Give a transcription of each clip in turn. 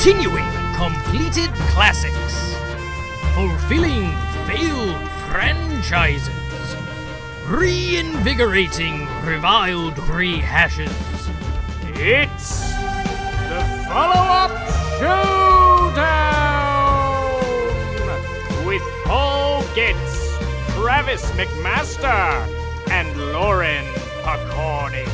continuing completed classics, fulfilling failed franchises, reinvigorating reviled rehashes. It's the follow-up Showdown with Paul Getz, Travis McMaster, and Lauren Pacorni.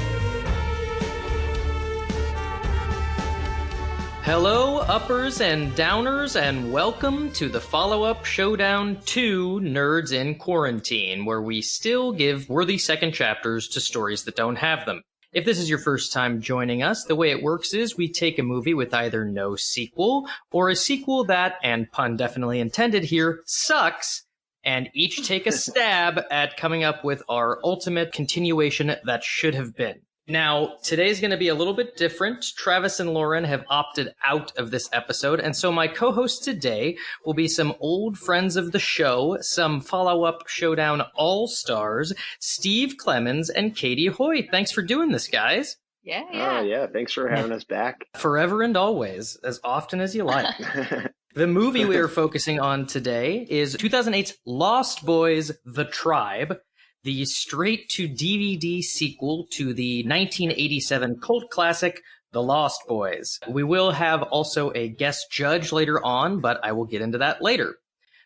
Hello, uppers and downers, and welcome to the follow-up Showdown 2 Nerds in Quarantine, where we still give worthy second chapters to stories that don't have them. If this is your first time joining us, the way it works is we take a movie with either no sequel, or a sequel that, and pun definitely intended here, sucks, and each take a stab at coming up with our ultimate continuation that should have been. Now, today's going to be a little bit different. Travis and Lauren have opted out of this episode, and so my co-hosts today will be some old friends of the show, some follow-up Showdown all-stars, Steve Clemmons and Katie Hoyt. Thanks for doing this, guys. Yeah. Thanks for having us back. Forever and always, as often as you like. The movie we are focusing on today is 2008's Lost Boys: The Tribe, the straight-to-DVD sequel to the 1987 cult classic, The Lost Boys. We will have also a guest judge later on, but I will get into that later.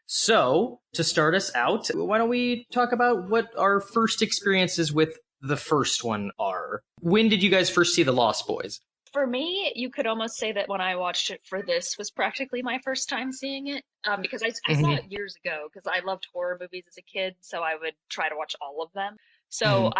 So, to start us out, why don't we talk about what our first experiences with the first one are? When did you guys first see The Lost Boys? For me, you could almost say that when I watched it for this was practically my first time seeing it, because I saw it years ago because I loved horror movies as a kid, so I would try to watch all of them. So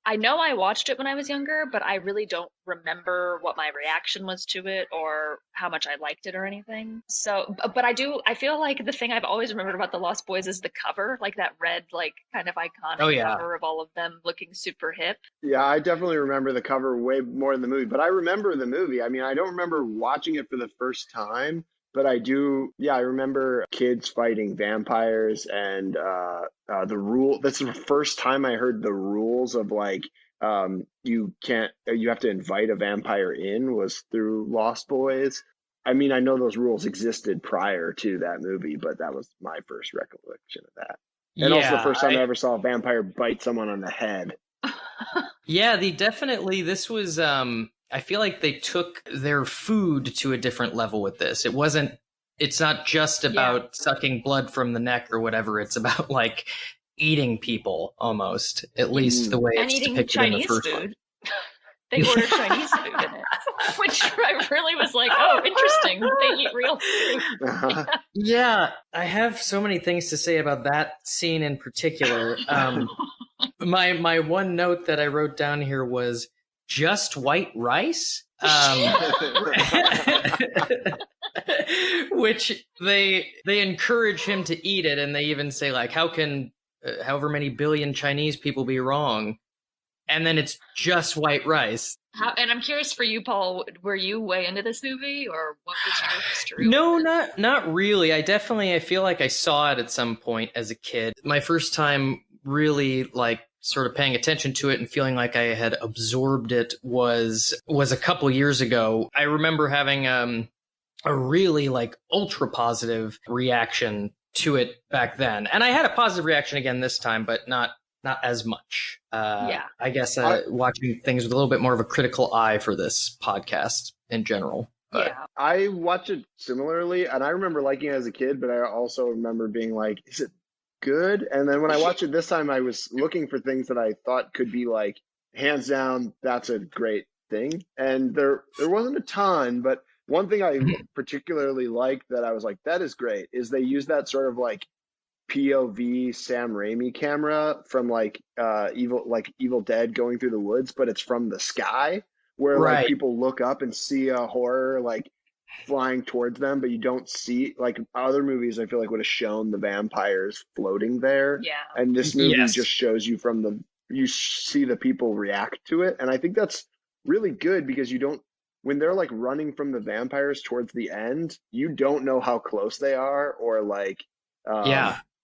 I know I watched it when I was younger, but I really don't remember what my reaction was to it or how much I liked it or anything. So, but I feel like the thing I've always remembered about The Lost Boys is the cover, like that red, like kind of iconic cover of all of them looking super hip. Yeah, I definitely remember the cover way more than the movie, but I remember the movie. I mean, I don't remember watching it for the first time, but I do. Yeah, I remember kids fighting vampires and the rule. That's the first time I heard the rules of like you have to invite a vampire in was through Lost Boys. I mean, I know those rules existed prior to that movie, but that was my first recollection of that. And also the first time I ever saw a vampire bite someone on the head. Yeah, this was, I feel like they took their food to a different level with this. It's not just about sucking blood from the neck or whatever. It's about like eating people almost, at least the way it's depicted Chinese in the first food. one. They ordered Chinese food in it, which I really was like, oh, interesting. They eat real food. Yeah, I have so many things to say about that scene in particular. My one note that I wrote down here was just white rice, which they encourage him to eat it, and they even say like, how can however many billion Chinese people be wrong? And then it's just white rice. And I'm curious for you, Paul, were you way into this movie, or what was your history? No, not really. I feel like I saw it at some point as a kid. My first time really like sort of paying attention to it and feeling like I had absorbed it was a couple years ago. I remember having a really like ultra positive reaction to it back then. And I had a positive reaction again this time, but not as much. I guess watching things with a little bit more of a critical eye for this podcast in general. But. Yeah. I watched it similarly, and I remember liking it as a kid, but I also remember being like, is it good? And then when I watched it this time, I was looking for things that I thought could be like, hands down, that's a great thing. And there wasn't a ton, but one thing I particularly liked that I was like, that is great, is they use that sort of like POV Sam Raimi camera from like Evil Dead going through the woods, but it's from the sky where like people look up and see a horror like flying towards them, but you don't see, like other movies I feel like would have shown the vampires floating there. Yeah. And this movie just shows you you see the people react to it. And I think that's really good because when they're like running from the vampires towards the end, you don't know how close they are or like,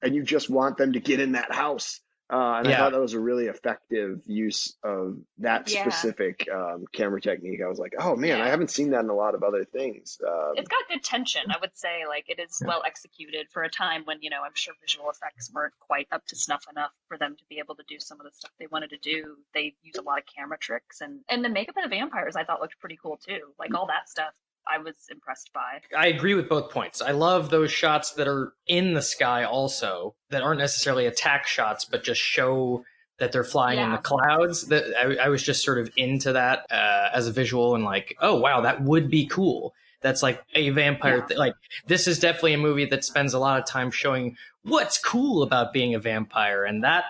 and you just want them to get in that house. And I thought that was a really effective use of that Yeah. specific camera technique. I was like, oh man, I haven't seen that in a lot of other things. It's got good tension, I would say. Like, it is well executed for a time when, I'm sure visual effects weren't quite up to snuff enough for them to be able to do some of the stuff they wanted to do. They use a lot of camera tricks, and the makeup of the vampires I thought looked pretty cool too. Like, all that stuff I was impressed by. I agree with both points. I love those shots that are in the sky also, that aren't necessarily attack shots, but just show that they're flying in the clouds. That I was just sort of into that as a visual, and like, oh wow, that would be cool. That's like a vampire. Like, this is definitely a movie that spends a lot of time showing what's cool about being a vampire, and that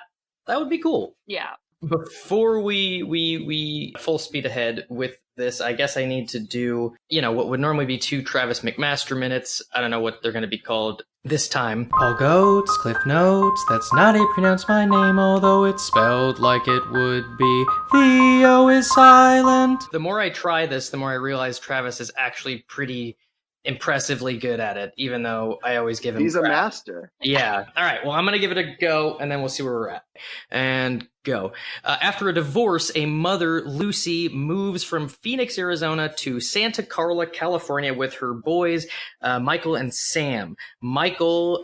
would be cool. Yeah. Before we full speed ahead with this, I guess I need to do, what would normally be 2 Travis McMaster minutes. I don't know what they're going to be called this time. Paul Goats, Cliff Notes, that's not how you pronounce my name, although it's spelled like it would be. The O is silent. The more I try this, the more I realize Travis is actually pretty impressively good at it, even though I always give him He's crap. a master. Yeah. All right. Well, I'm going to give it a go, and then we'll see where we're at. And go. After a divorce, a mother, Lucy, moves from Phoenix, Arizona to Santa Carla, California with her boys, Michael and Sam. Michael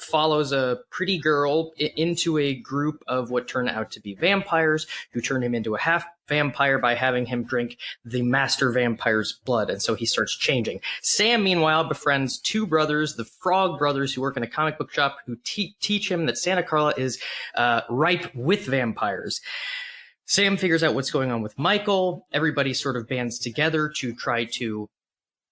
follows a pretty girl into a group of what turn out to be vampires, who turn him into a half vampire by having him drink the master vampire's blood, and so he starts changing. Sam, meanwhile, befriends 2 brothers, the Frog Brothers, who work in a comic book shop, who teach him that Santa Carla is ripe with vampires. Sam figures out what's going on with Michael. Everybody sort of bands together to try to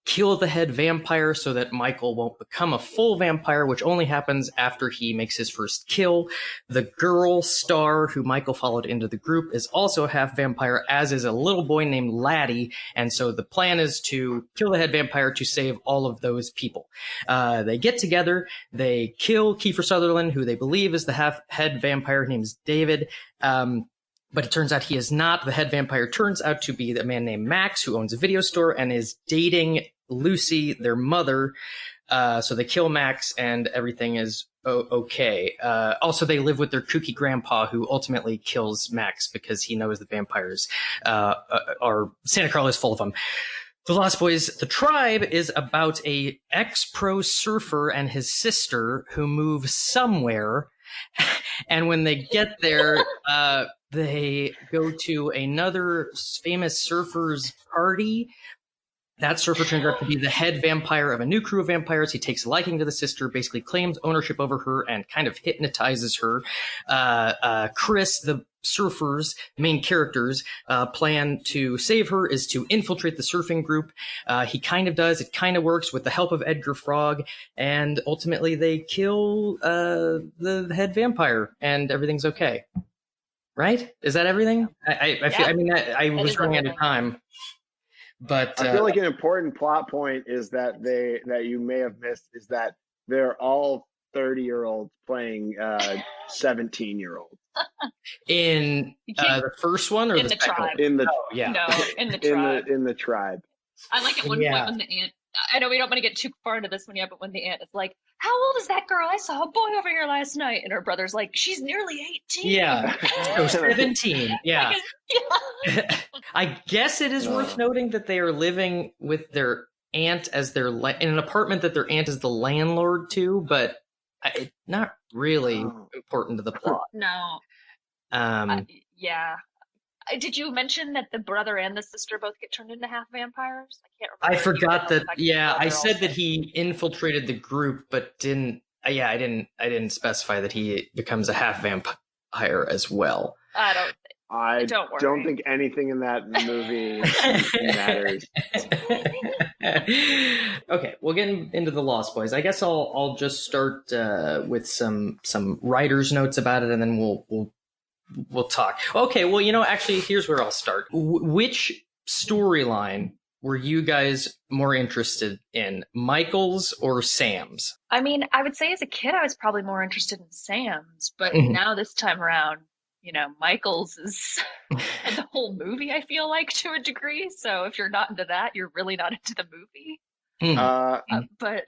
kill the head vampire so that Michael won't become a full vampire, which only happens after he makes his first kill. The girl Star, who Michael followed into the group, is also a half vampire, as is a little boy named Laddie. And so the plan is to kill the head vampire to save all of those people. They get together, they kill Kiefer Sutherland, who they believe is the half head vampire. His name's David. But it turns out he is not. The head vampire turns out to be a man named Max, who owns a video store and is dating Lucy, their mother. So they kill Max and everything is okay. Also, they live with their kooky grandpa, who ultimately kills Max because he knows the vampires are Santa Carla is full of them. The Lost Boys, the tribe, is about a ex-pro surfer and his sister who move somewhere. And when they get there, they go to another famous surfer's party. That surfer turns out to be the head vampire of a new crew of vampires. He takes a liking to the sister, basically claims ownership over her, and kind of hypnotizes her. Chris, the surfer's main character's plan to save her is to infiltrate the surfing group. He kind of does. It kind of works with the help of Edgar Frog, and ultimately they kill the head vampire, and everything's okay. Right? Is that everything? I was running out of time. But I feel like an important plot point is that you may have missed is that they're all 30-year-olds playing 17-year-olds. In the first one or in the the second tribe. one? In the No, in the tribe. in the tribe. I like at one point when the aunt, I know we don't want to get too far into this one yet, but when the aunt is like, how old is that girl? I saw a boy over here last night. And her brother's like, she's nearly 18. Yeah. So 17. Yeah. Yeah. I guess it is worth noting that they are living with their aunt as in an apartment that their aunt is the landlord to, but it's not really important to the plot. No. Yeah. Did you mention that the brother and the sister both get turned into half vampires? I can't remember. I forgot that. Yeah, I said also. that he infiltrated the group, but didn't. Yeah, I didn't specify that he becomes a half vampire as well. I don't worry. don't think anything in that movie matters. Okay, we'll get into the Lost Boys. I guess I'll just start with some writer's notes about it, and then we'll talk. Okay, well, actually, here's where I'll start. Which storyline were you guys more interested in, Michael's or Sam's? I mean, I would say as a kid, I was probably more interested in Sam's, but now this time around, Michael's is the whole movie, I feel like, to a degree. So if you're not into that, you're really not into the movie. But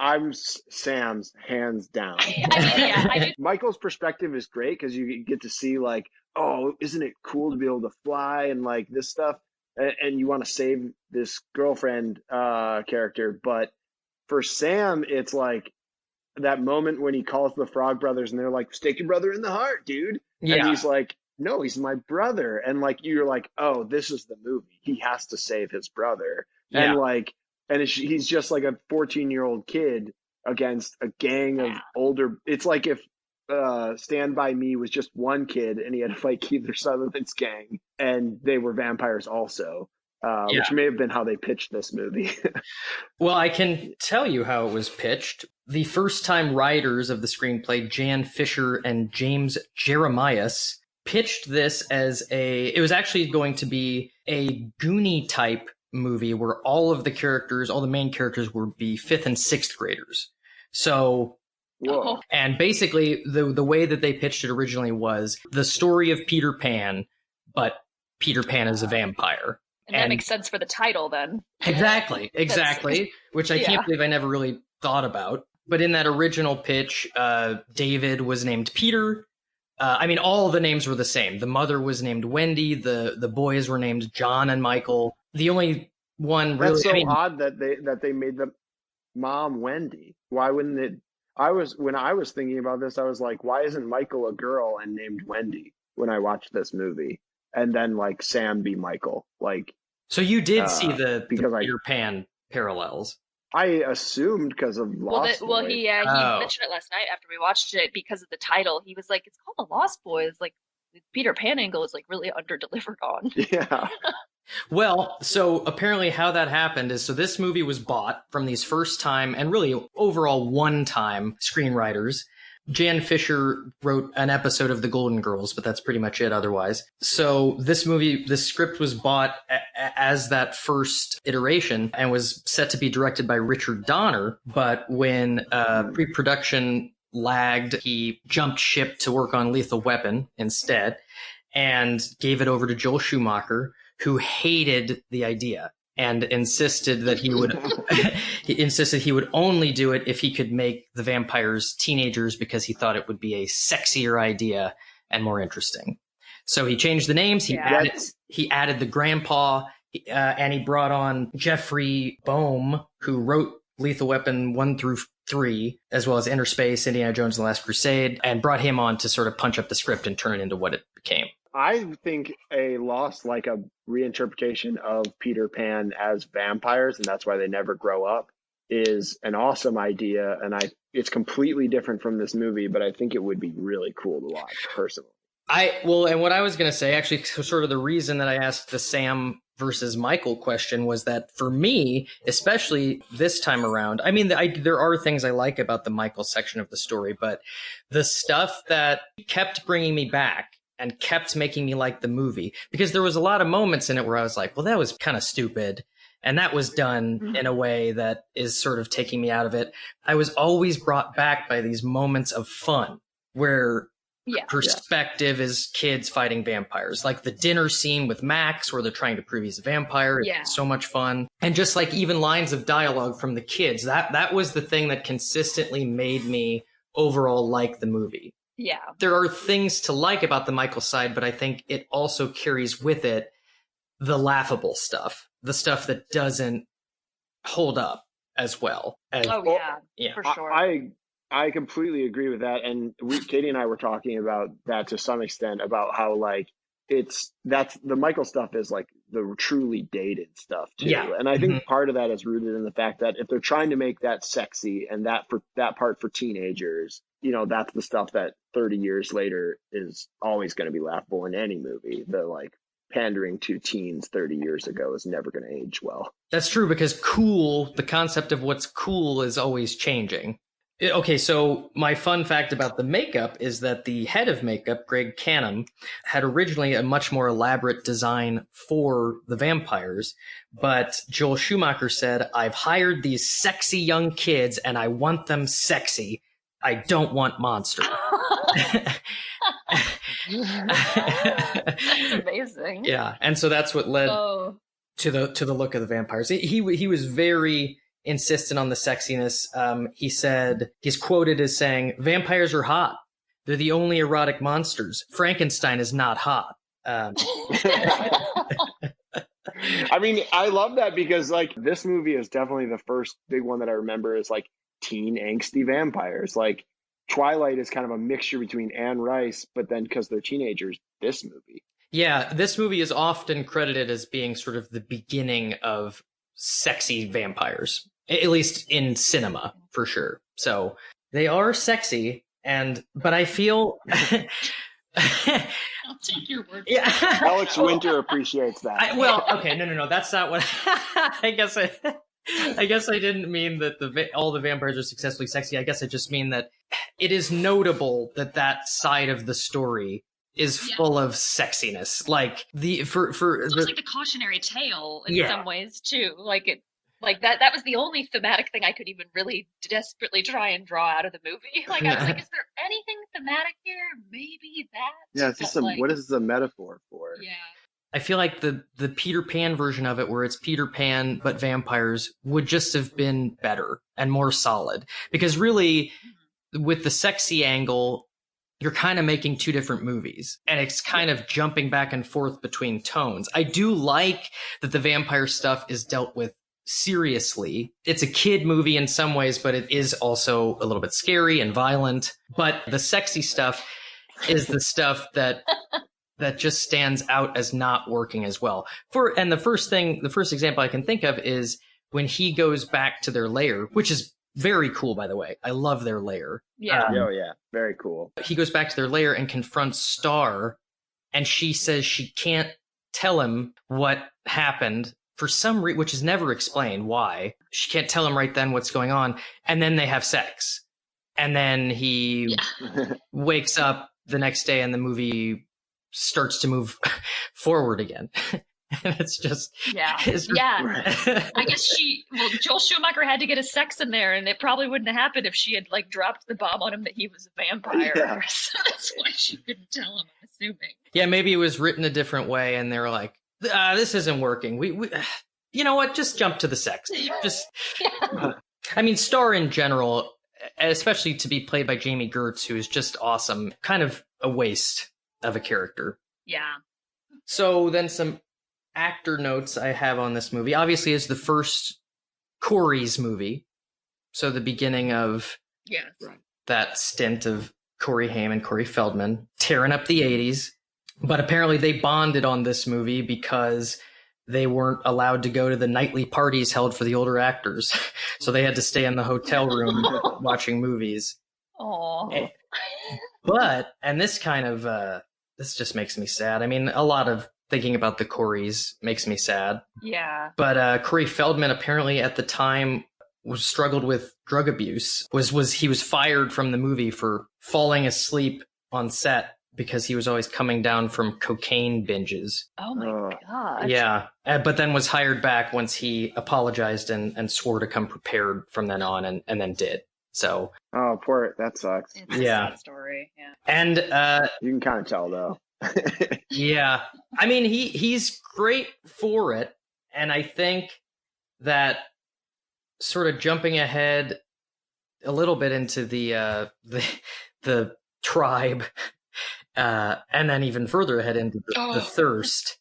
Sam's hands down. I did. Michael's perspective is great because you get to see like, oh, isn't it cool to be able to fly and like this stuff, and you want to save this girlfriend character. But for Sam, it's like that moment when he calls the Frog Brothers and they're like, "Stake your brother in the heart, dude," and he's like, "No, he's my brother," and like you're like, "Oh, this is the movie. He has to save his brother," and like. And he's just like a 14-year-old kid against a gang of older. It's like if Stand By Me was just one kid and he had to fight Keith Sutherland's gang, and they were vampires also, which may have been how they pitched this movie. Well, I can tell you how it was pitched. The first-time writers of the screenplay, Jan Fisher and James Jeremias, pitched this as it was actually going to be a Goonie-type movie where all the main characters would be 5th and 6th graders. So, Whoa. And basically the way that they pitched it originally was the story of Peter Pan, but Peter Pan is a vampire. And that makes sense for the title then. Exactly. Which I can't believe I never really thought about. But in that original pitch, David was named Peter. All the names were the same. The mother was named Wendy. The boys were named John and Michael. The only one really... That's so odd that they made the mom Wendy. Why wouldn't it... When I was thinking about this, I was like, why isn't Michael a girl and named Wendy when I watched this movie? And then like Sam be Michael. Like, so you did see the Peter Pan parallels. I assumed because of Lost Boys. He mentioned it last night after we watched it because of the title. He was like, it's called The Lost Boys. Like, the Peter Pan angle is like really under-delivered on. Yeah. Well, so apparently how that happened is, so this movie was bought from these first-time and really overall one-time screenwriters. Jan Fisher wrote an episode of The Golden Girls, but that's pretty much it otherwise. So this script was bought as that first iteration and was set to be directed by Richard Donner. But when pre-production lagged, he jumped ship to work on Lethal Weapon instead and gave it over to Joel Schumacher, who hated the idea and insisted that he would only do it if he could make the vampires teenagers because he thought it would be a sexier idea and more interesting. So he changed the names. He added the grandpa, and he brought on Jeffrey Boehm, who wrote Lethal Weapon 1 through 3, as well as Inner Space, Indiana Jones and the Last Crusade, and brought him on to sort of punch up the script and turn it into what it became. I think a reinterpretation of Peter Pan as vampires, and that's why they never grow up, is an awesome idea. And it's completely different from this movie, but I think it would be really cool to watch personally. And what I was going to say, actually, sort of the reason that I asked the Sam versus Michael question was that for me, especially this time around, I mean, there are things I like about the Michael section of the story, but the stuff that kept bringing me back and kept making me like the movie, because there was a lot of moments in it where I was like, well, that was kind of stupid. And that was done in a way that is sort of taking me out of it. I was always brought back by these moments of fun where perspective is kids fighting vampires. Like the dinner scene with Max where they're trying to prove he's a vampire. It's so much fun. And just like even lines of dialogue from the kids, that was the thing that consistently made me overall like the movie. Yeah. There are things to like about the Michael side, but I think it also carries with it the laughable stuff, the stuff that doesn't hold up as well. For sure. I completely agree with that. And Katie and I were talking about that to some extent, about how like that's the Michael stuff is like the truly dated stuff too. Yeah. And I think part of that is rooted in the fact that if they're trying to make that sexy and that part for teenagers, that's the stuff that 30 years later is always going to be laughable in any movie. The like pandering to teens 30 years ago is never going to age well. That's true, because the concept of what's cool is always changing. Okay, so my fun fact about the makeup is that the head of makeup, Greg Canham, had originally a much more elaborate design for the vampires, but Joel Schumacher said, I've hired these sexy young kids and I want them sexy. I don't want monsters. That's amazing. Yeah, and so that's what led to the look of the vampires. He was very insistent on the sexiness. He said, he's quoted as saying, "Vampires are hot. They're the only erotic monsters. Frankenstein is not hot." I mean, I love that because like this movie is definitely the first big one that I remember is like teen angsty vampires. Like Twilight is kind of a mixture between Anne Rice, but then because they're teenagers, this movie. Yeah, this movie is often credited as being sort of the beginning of sexy vampires, at least in cinema, for sure. So they are sexy, but I feel... I'll take your word. Yeah. Alex Winter appreciates that. Okay, no, that's not what... I guess I didn't mean that all the vampires are successfully sexy. I guess I just mean that it is notable that side of the story is full of sexiness. Like it's almost like the cautionary tale in some ways too. Like that was the only thematic thing I could even really desperately try and draw out of the movie. Like I was like, is there anything thematic here? Maybe that. Yeah, it's just what is the metaphor for? Yeah. I feel like the Peter Pan version of it, where it's Peter Pan but vampires, would just have been better and more solid. Because really, with the sexy angle, you're kind of making two different movies, and it's kind of jumping back and forth between tones. I do like that the vampire stuff is dealt with seriously. It's a kid movie in some ways, but it is also a little bit scary and violent. But the sexy stuff is the stuff that just stands out as not working as well. The first example I can think of is when he goes back to their lair, which is very cool, by the way. I love their lair. Yeah. Yeah, very cool. He goes back to their lair and confronts Star, and she says she can't tell him what happened for some reason, which is never explained why. She can't tell him right then what's going on, and then they have sex. And then he wakes up the next day and the movie starts to move forward again. And it's just... I guess Joel Schumacher had to get his sex in there, and it probably wouldn't have happened if she had like dropped the bomb on him that he was a vampire. Yeah. So that's why she couldn't tell him, I'm assuming. Yeah, maybe it was written a different way, and they were like, this isn't working. We you know what? Just jump to the sex. I mean, Star in general, especially to be played by Jamie Gertz, who is just awesome, kind of a waste of a character. Yeah. So then some actor notes I have on this movie. Obviously, it's the first Corey's movie. So the beginning of that stint of Corey Haim and Corey Feldman tearing up the 80s. But apparently they bonded on this movie because they weren't allowed to go to the nightly parties held for the older actors. So they had to stay in the hotel room watching movies. Aww. But, and this kind of, this just makes me sad. I mean, a lot of thinking about the Coreys makes me sad. Yeah. But Corey Feldman apparently at the time struggled with drug abuse. He was fired from the movie for falling asleep on set because he was always coming down from cocaine binges. Oh my God. Yeah. But then was hired back once he apologized and swore to come prepared from then on and then did. So. Oh, poor, that sucks. It's a sad story. Yeah. And you can kind of tell though. Yeah. I mean, he's great for it. And I think that sort of jumping ahead a little bit into the tribe, and then even further ahead into the thirst.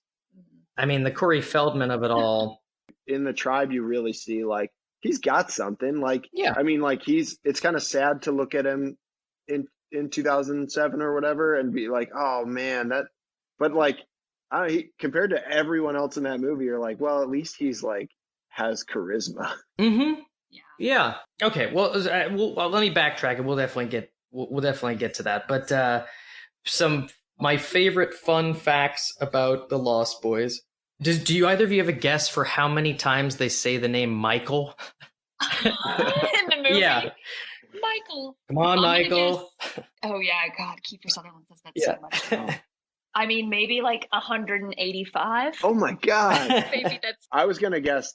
I mean, the Corey Feldman of it all. In the tribe, you really see like he's got something. Like, I mean, like it's kind of sad to look at him in 2007 or whatever and be like, oh man, but like, compared to everyone else in that movie, you're like, well, at least he's like has charisma. Mm-hmm. Yeah. Okay. Well, let me backtrack, and we'll definitely get to that. But my favorite fun facts about the Lost Boys. Do you either of you have a guess for how many times they say the name Michael? In the movie? Yeah. Michael. Come on, Michael. Oh yeah, God, Kiefer Sutherland says that so much. I mean, maybe like 185. Oh my God. Maybe that's. I was gonna guess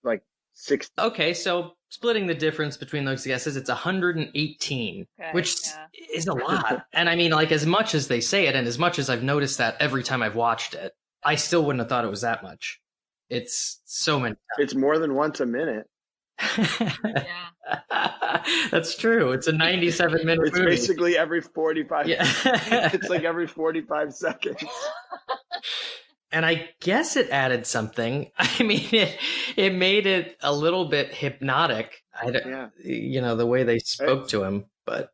like 60. Okay, so splitting the difference between those guesses, it's 118, which is a lot. And I mean, like, as much as they say it, and as much as I've noticed that every time I've watched it, I still wouldn't have thought it was that much. It's so many times. It's more than once a minute. Yeah. That's true. It's a 97-minute It's movie. basically every 45. Yeah. It's like every 45 seconds. And I guess it added something. I mean, it made it a little bit hypnotic. The way they spoke to him. But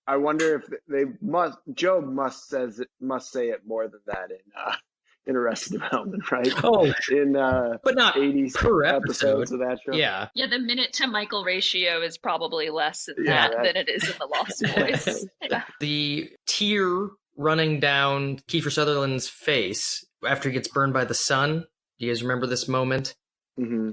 I wonder if they must. Job must say it more than that in Arrested Development, right? Oh, but not 80 per episodes of that show. Yeah. Yeah, the minute to Michael ratio is probably less in Yeah, that than it is in The Lost Boys. Yeah. The tear running down Kiefer Sutherland's face after he gets burned by the sun. Do you guys remember this moment? Mm-hmm.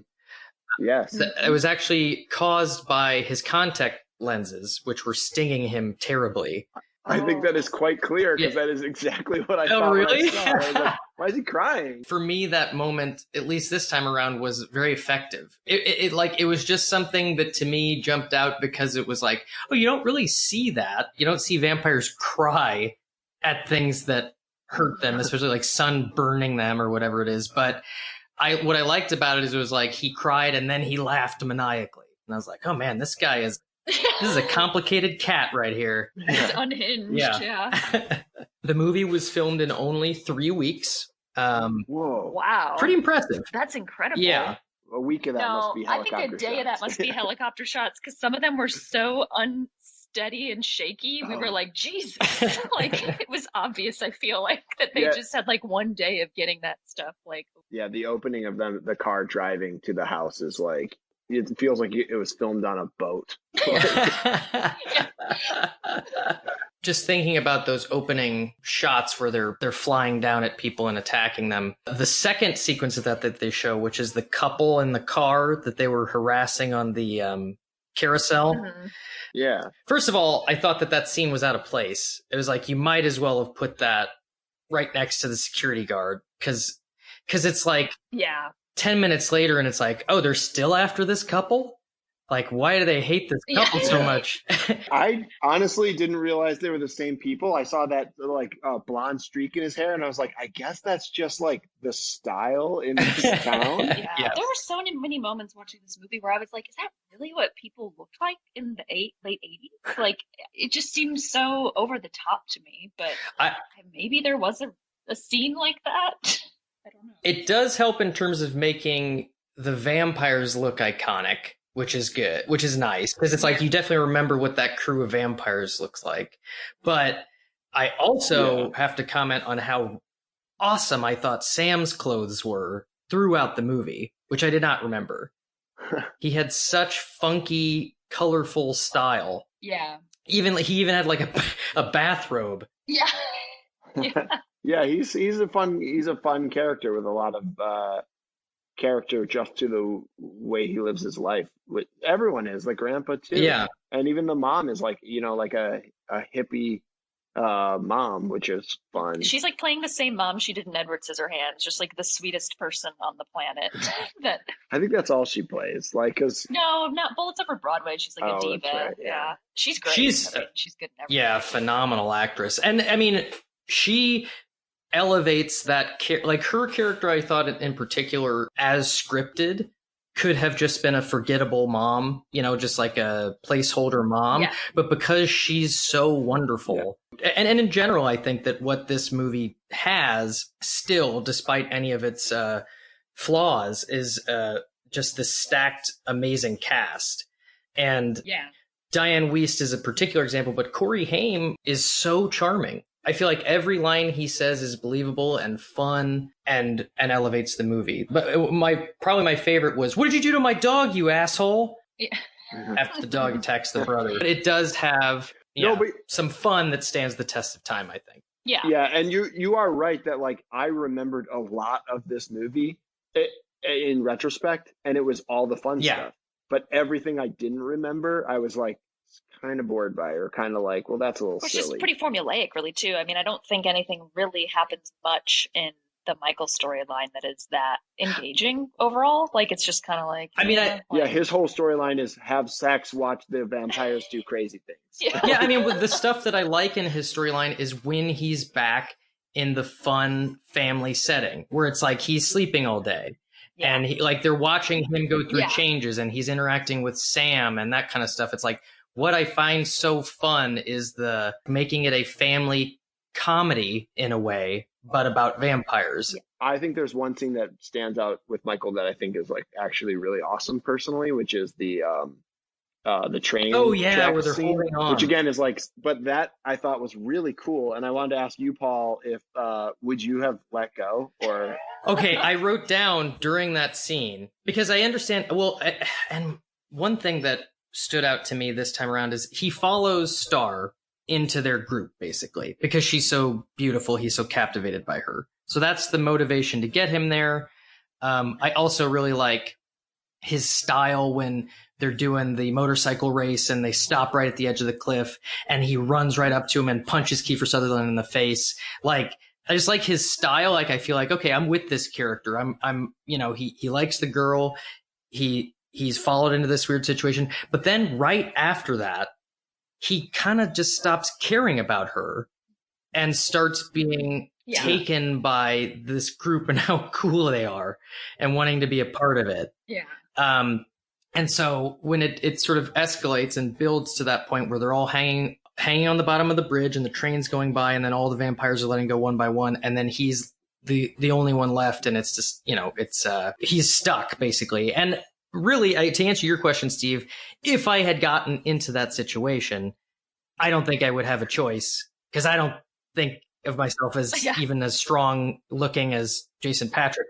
Yes. It was actually caused by his contact lenses, which were stinging him terribly. I think that is quite clear because that is exactly what I thought. Oh, really? When I saw it. I was like, why is he crying? For me, that moment, at least this time around, was very effective. It was just something that to me jumped out because it was like, oh, you don't really see that. You don't see vampires cry at things that hurt them, especially like sun burning them or whatever it is. But what I liked about it is it was like he cried and then he laughed maniacally. And I was like, oh man, this is a complicated cat right here. It's unhinged, yeah. The movie was filmed in only 3 weeks. Whoa. Wow. Pretty impressive. That's incredible. Yeah. A week of that must be helicopter I think a day shots. of that must be helicopter shots because some of them were so unsteady and shaky. We were like, Jesus. Like, it was obvious, I feel like, that they just had like one day of getting that stuff. Like, yeah, the opening of the car driving to the house is like, it feels like it was filmed on a boat. Just thinking about those opening shots where they're flying down at people and attacking them. The second sequence of that they show, which is the couple in the car that they were harassing on the carousel. Mm-hmm. Yeah. First of all, I thought that scene was out of place. It was like, you might as well have put that right next to the security guard because it's like 10 minutes later and it's like, oh, they're still after this couple? Like, why do they hate this couple so much? I honestly didn't realize they were the same people. I saw that like blonde streak in his hair, and I was like, I guess that's just like the style in this town. Yeah. There were so many moments watching this movie where I was like, is that really what people looked like in the late 80s? Like, it just seems so over the top to me. But maybe there was a scene like that. I don't know. It does help in terms of making the vampires look iconic. Which is good, which is nice, because it's like you definitely remember what that crew of vampires looks like. But I also have to comment on how awesome I thought Sam's clothes were throughout the movie, which I did not remember. He had such funky, colorful style. Yeah. He even had like a bathrobe. Yeah. Yeah, he's a fun character with a lot of character just to the way he lives his life. Everyone is, like Grandpa too. Yeah. And even the mom is like, like a hippie mom, which is fun. She's like playing the same mom she did in Edward Scissorhands, just like the sweetest person on the planet. I think that's all she plays. Like, cause no, not Bullets Over Broadway. She's like a diva. Right, yeah. She's great. She's good in everything. Yeah, phenomenal actress. And I mean, she elevates that like her character. I thought in particular, as scripted, could have just been a forgettable mom, just like a placeholder mom. Yeah. But because she's so wonderful, and in general, I think that what this movie has still, despite any of its flaws, is just this stacked, amazing cast. And Diane Wiest is a particular example, but Corey Haim is so charming. I feel like every line he says is believable and fun and elevates the movie. But probably my favorite was, "What did you do to my dog, you asshole?" Yeah. After the dog attacks the brother. But it does have some fun that stands the test of time, I think. Yeah. Yeah, and you are right that like I remembered a lot of this movie in retrospect, and it was all the fun stuff. But everything I didn't remember, I was like, kind of bored by, or kind of like, well, that's a little silly. Which is pretty formulaic, really, too. I mean, I don't think anything really happens much in the Michael storyline that is that engaging overall. Like, it's just kind of like, I mean, his whole storyline is have sex, watch the vampires do crazy things. Yeah, I mean, with the stuff that I like in his storyline is when he's back in the fun family setting where it's like he's sleeping all day Yeah. And they're watching him go through Yeah. changes, and he's interacting with Sam and that kind of stuff. It's like, what I find so fun is the making it a family comedy in a way, but about vampires. Yeah. I think there's one thing that stands out with Michael that I think is like actually really awesome personally, which is the train Oh yeah, track where they're scene, holding on. which again is like, but that I thought was really cool. And I wanted to ask you, Paul, if would you have let go or? Okay, I wrote down during that scene, because I understand, and one thing that stood out to me this time around is he follows Star into their group, basically, because she's so beautiful, he's so captivated by her. So that's the motivation to get him there. I also really like his style when they're doing the motorcycle race and they stop right at the edge of the cliff and he runs right up to him and punches Kiefer Sutherland in the face. Like, I just like his style. Like, I feel like, okay, I'm with this character. I'm, he likes the girl. He's followed into this weird situation. But then right after that, he kind of just stops caring about her and starts being taken by this group and how cool they are and wanting to be a part of it. Yeah. And so when it sort of escalates and builds to that point where they're all hanging on the bottom of the bridge and the train's going by and then all the vampires are letting go one by one. And then he's the only one left. And it's just, he's stuck basically. And really, to answer your question, Steve, if I had gotten into that situation, I don't think I would have a choice, because I don't think of myself as even as strong looking as Jason Patric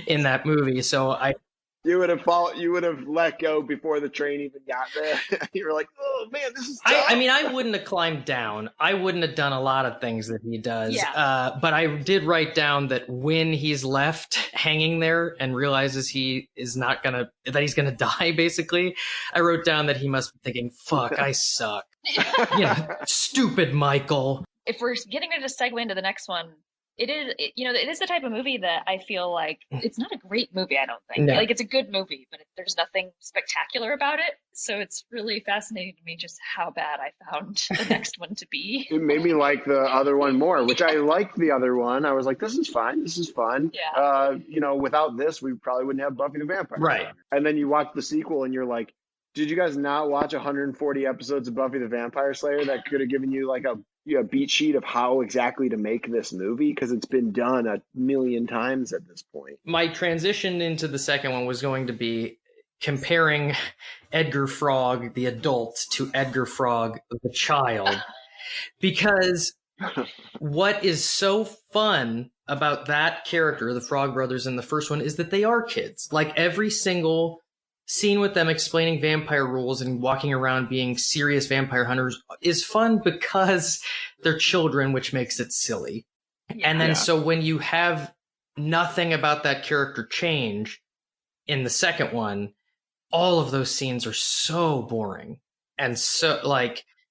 in that movie. So You would have let go before the train even got there. You were like, oh man, this is tough. I wouldn't have climbed down. I wouldn't have done a lot of things that he does. Yeah. But I did write down that when he's left hanging there and realizes that he's gonna die, basically, I wrote down that he must be thinking, fuck, I suck. Stupid Michael. If we're getting ready to segue into the next one, it is the type of movie that I feel like it's not a great movie, I don't think. No. Like, it's a good movie, but there's nothing spectacular about it. So it's really fascinating to me just how bad I found the next one to be. It made me like the other one more, which I liked the other one. I was like, this is fine. This is fun. Yeah. Without this, we probably wouldn't have Buffy the Vampire Slayer. Right. And then you watch the sequel and you're like, did you guys not watch 140 episodes of Buffy the Vampire Slayer that could have given you like a beat sheet of how exactly to make this movie? Because it's been done 1 million times at this point. My transition into the second one was going to be comparing Edgar Frog, the adult, to Edgar Frog, the child. Because what is so fun about that character, the Frog Brothers in the first one, is that they are kids. Like, every single scene with them explaining vampire rules and walking around being serious vampire hunters is fun because they're children, which makes it silly. Yeah. And then so when you have nothing about that character change in the second one, all of those scenes are so boring and so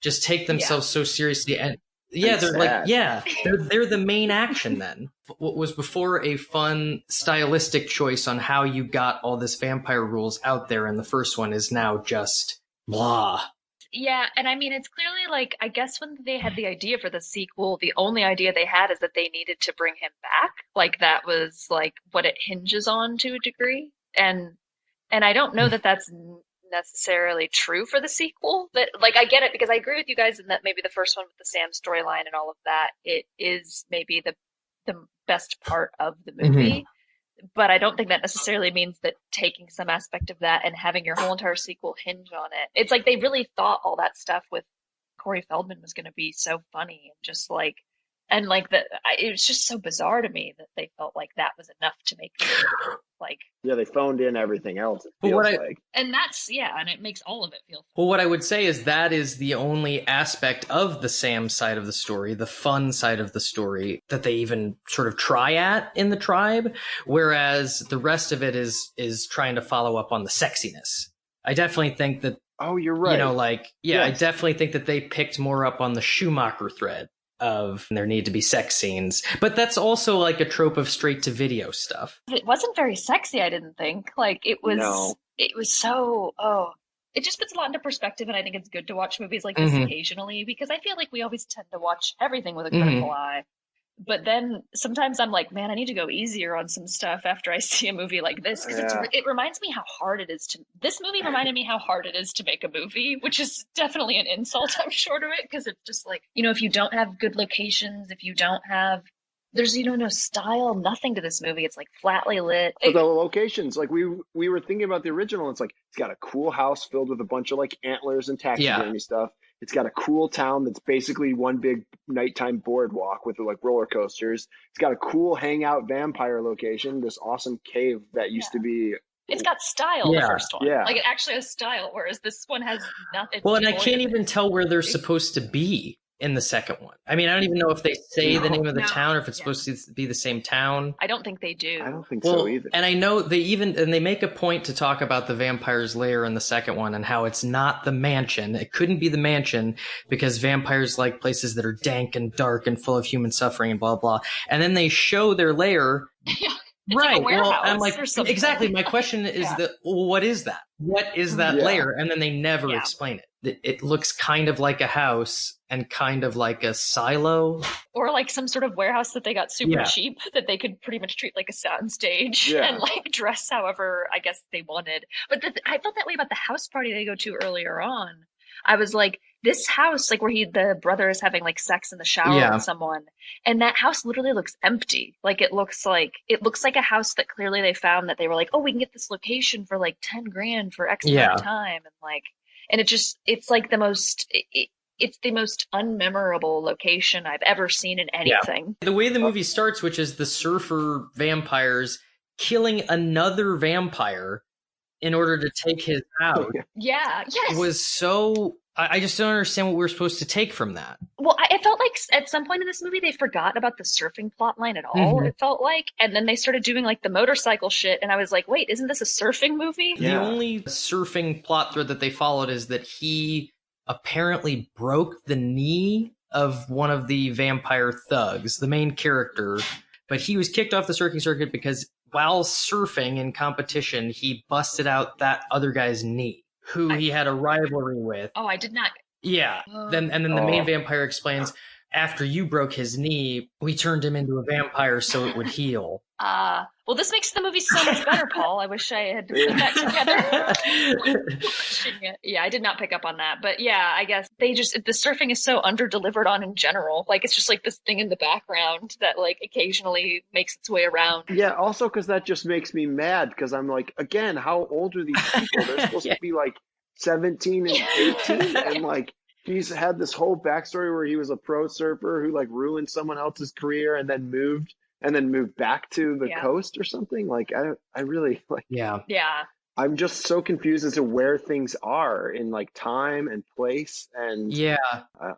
just take themselves so seriously. And they're they're the main action then. What was before a fun stylistic choice on how you got all this vampire rules out there in the first one is now just blah. Yeah, and it's clearly I guess when they had the idea for the sequel, the only idea they had is that they needed to bring him back. That was what it hinges on to a degree. And I don't know that that's necessarily true for the sequel. But I get it, because I agree with you guys in that maybe the first one with the Sam storyline and all of that, it is maybe the best part of the movie. Mm-hmm. But I don't think that necessarily means that taking some aspect of that and having your whole entire sequel hinge on it. It's like they really thought all that stuff with Corey Feldman was going to be so funny and just it was just so bizarre to me that they felt like that was enough to make it they phoned in everything else. And that's and it makes all of it feel fun. Well, what I would say is that is the only aspect of the Sam side of the story, the fun side of the story, that they even sort of try at in the Tribe, whereas the rest of it is trying to follow up on the sexiness. I definitely think that you're right. I definitely think that they picked more up on the Schumacher thread of there need to be sex scenes, but that's also a trope of straight to video stuff. It wasn't very sexy, I didn't think. It was so it just puts a lot into perspective, and I think it's good to watch movies like this occasionally, because I feel like we always tend to watch everything with a critical eye. But then sometimes I'm like, man, I need to go easier on some stuff after I see a movie like this, because it reminds me how hard it is to. This movie reminded me how hard it is to make a movie, which is definitely an insult, I'm sure, to it, because it's just like, if you don't have good locations, if you don't have, there's no style, nothing to this movie. It's like flatly lit. But the locations, like we were thinking about the original, it's like it's got a cool house filled with a bunch of like antlers and taxidermy stuff. It's got a cool town that's basically one big nighttime boardwalk with like roller coasters. It's got a cool hangout vampire location, this awesome cave that used to be. It's got style, the first one. Yeah. Like, it actually has style, whereas this one has nothing. Well, and I can't even tell where they're supposed to be in the second one. I mean, I don't even know if they say the name of the town or if it's supposed to be the same town. I don't think they do. I don't think so either. And I know they make a point to talk about the vampire's lair in the second one and how it's not the mansion. It couldn't be the mansion because vampires like places that are dank and dark and full of human suffering and blah, blah. And then they show their lair. Yeah. Right. Like well, I'm like, exactly. My question is what is that? What is that layer? And then they never explain it. It looks kind of like a house and kind of like a silo. Or like some sort of warehouse that they got super cheap that they could pretty much treat like a sound stage and like dress however I guess they wanted. But I felt that way about the house party they go to earlier on. I was like, this house, like where the brother is having like sex in the shower with someone, and that house literally looks empty. Like it looks like a house that clearly they found that they were like, oh, we can get this location for like 10 grand for X amount of time, and it's like it's the most unmemorable location I've ever seen in anything. The way the movie starts, which is the surfer vampires killing another vampire in order to take his house. Was so. I just don't understand what we're supposed to take from that. Well, it felt like at some point in this movie they forgot about the surfing plot line at all. It felt like, and then they started doing like the motorcycle shit, and I was like, wait, isn't this a surfing movie? The only surfing plot thread that they followed is that he apparently broke the knee of one of the vampire thugs, the main character, but he was kicked off the surfing circuit because while surfing in competition, he busted out that other guy's knee, who he had a rivalry with. Oh, I did not. Yeah. Then the main vampire explains, after you broke his knee, we turned him into a vampire so it would heal. Well, this makes the movie so much better, Paul. I wish I had put that together. Yeah, I did not pick up on that. But yeah, I guess the surfing is so under-delivered on in general. Like, it's just like this thing in the background that like occasionally makes its way around. Yeah, also because that just makes me mad because I'm like, again, how old are these people? They're supposed to be like 17 and 18 and like he's had this whole backstory where he was a pro surfer who like ruined someone else's career and then moved back to the coast or something. Like I really like. Yeah. I'm just so confused as to where things are in like time and place and.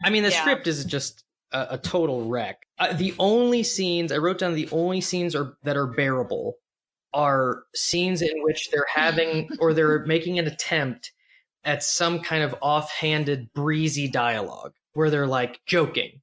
I mean, the script is just a total wreck. The only scenes I wrote down, that are bearable are scenes in which they're having or they're making an attempt at some kind of offhanded, breezy dialogue where they're like joking.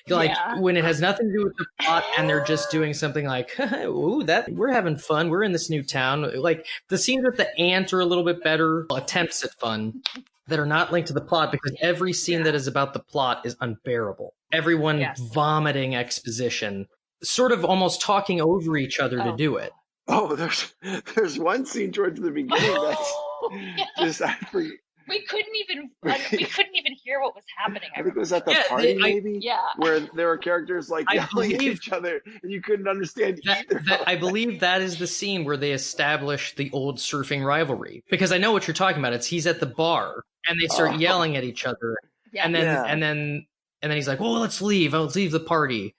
Like when it has nothing to do with the plot and they're just doing something like, ooh, we're having fun. We're in this new town. Like the scenes with the ant are a little bit better attempts at fun that are not linked to the plot because every scene that is about the plot is unbearable. Everyone vomiting exposition, sort of almost talking over each other to do it. Oh, there's one scene towards the beginning that's just we couldn't even hear what was happening. I think it was at the party, where there were characters like yelling at each other, and you couldn't understand either. I believe that is the scene where they establish the old surfing rivalry. Because I know what you're talking about. He's at the bar, and they start yelling at each other, and then he's like, "Oh, let's leave. Let's leave the party."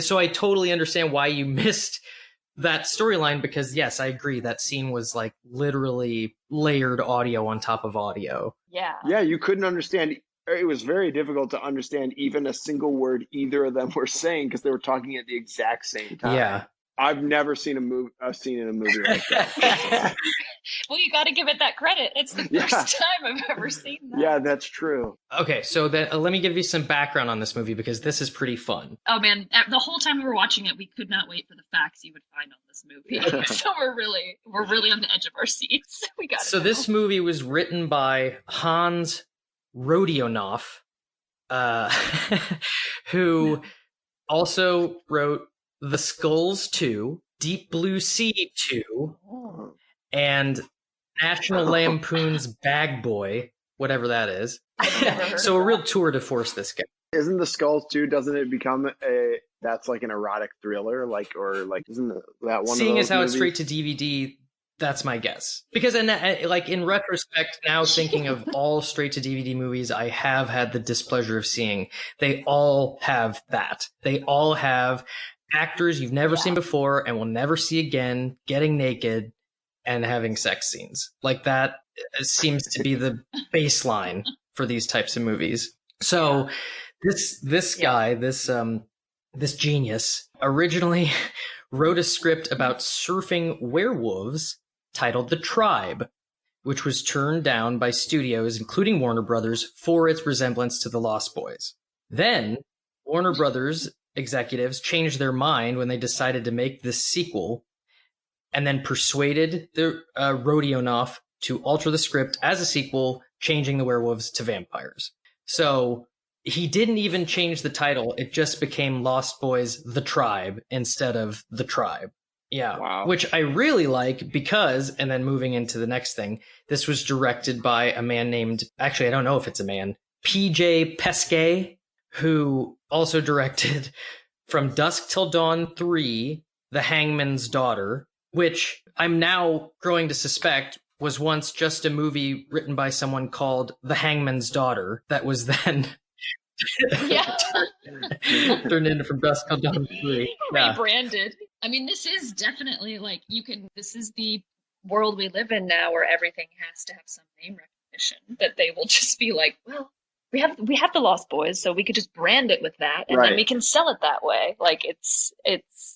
So I totally understand why you missed that storyline because yes, I agree. That scene was like literally layered audio on top of audio. Yeah, you couldn't understand. It was very difficult to understand even a single word either of them were saying because they were talking at the exact same time. Yeah. I've never seen a scene in a movie like that. Well, you got to give it that credit. It's the first time I've ever seen that. Yeah, that's true. Okay, so then let me give you some background on this movie because this is pretty fun. Oh man, the whole time we were watching it, we could not wait for the facts you would find on this movie. So we're really on the edge of our seats. We got. So this movie was written by Hans Rodionoff, who Also wrote The Skulls 2, Deep Blue Sea 2, Oh. and National Lampoon's Bag Boy, whatever that is. I've never heard So of a real that. tour de force, this guy. Isn't the Skulls too? Doesn't it become that's like an erotic thriller, isn't that one Seeing of as those how movies? it's straight to DVD, that's my guess. Because in retrospect, now thinking of all straight to DVD movies I have had the displeasure of seeing, they all have that. They all have actors you've never seen before and will never see again getting naked and having sex scenes. Like that seems to be the baseline for these types of movies. So this guy, this genius, originally wrote a script about surfing werewolves titled The Tribe, which was turned down by studios, including Warner Brothers, for its resemblance to The Lost Boys. Then, Warner Brothers executives changed their mind when they decided to make this sequel, and then persuaded the Rodionoff to alter the script as a sequel, changing the werewolves to vampires. So he didn't even change the title. It just became Lost Boys The Tribe instead of The Tribe. Yeah. Wow. Which I really like because, and then moving into the next thing, this was directed by a man named, actually, I don't know if it's a man, PJ Pesquet, who also directed From Dusk Till Dawn 3, The Hangman's Daughter, which I'm now growing to suspect was once just a movie written by someone called The Hangman's Daughter that was then Yeah. turned into From Dusk Till Dawn 3. Yeah. Rebranded. I mean, this is definitely like this is the world we live in now where everything has to have some name recognition, that they will just be like, well, we have the Lost Boys, so we could just brand it with that and then Right. we can sell it that way. Like it's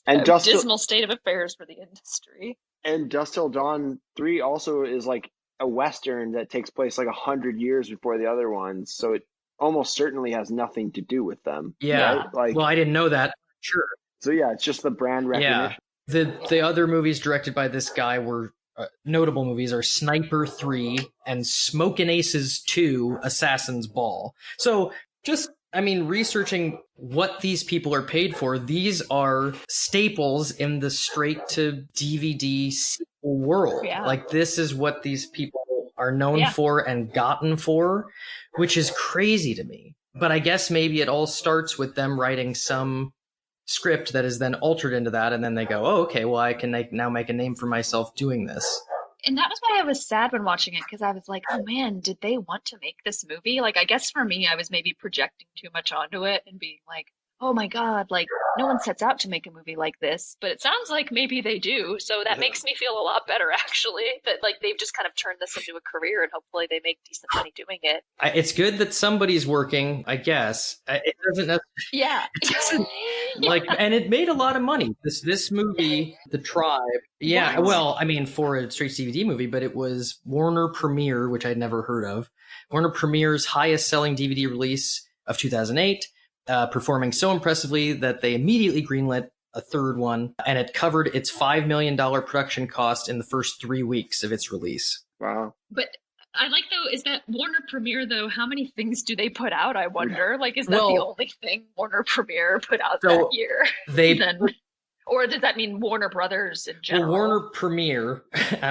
And a dismal state of affairs for the industry. And Dusk Till Dawn 3 also is like a Western that takes place like 100 years before the other ones. So it almost certainly has nothing to do with them. Yeah. Right? Like, Well, I didn't know that. Sure. so yeah, it's just the brand recognition. Yeah. The other movies directed by this guy were notable movies are Sniper 3 and Smokin' Aces 2, Assassin's Ball. So just, I mean, researching what these people are paid for, these are staples in the straight to DVD sequel world. Yeah. Like this is what these people are known Yeah. for and gotten for, which is crazy to me. But I guess maybe it all starts with them writing some script that is then altered into that, and then they go, oh, okay, well, I can now make a name for myself doing this. And that was why I was sad when watching it, because I was like, oh man, did they want to make this movie? Like, I guess for me, I was maybe projecting too much onto it and being like, oh my God, like no one sets out to make a movie like this, but it sounds like maybe they do. So that makes me feel a lot better, actually, that like they've just kind of turned this into a career and hopefully they make decent money doing it. It's good that somebody's working, I guess. It doesn't necessarily, Yeah. like, and it made a lot of money. This movie, The Tribe, yeah, What? well, I mean, for a straight DVD movie, but it was Warner Premiere, which I'd never heard of. Warner Premiere's highest selling DVD release of 2008. Performing so impressively that they immediately greenlit a third one, and it covered its $5 million production cost in the first 3 weeks of its release. Wow. But I like, though, is that Warner Premiere, though, how many things do they put out, I wonder? Like, is that the Well, only thing Warner Premiere put out so that year? They Then, or does that mean Warner Brothers in Well, general? Warner Premiere,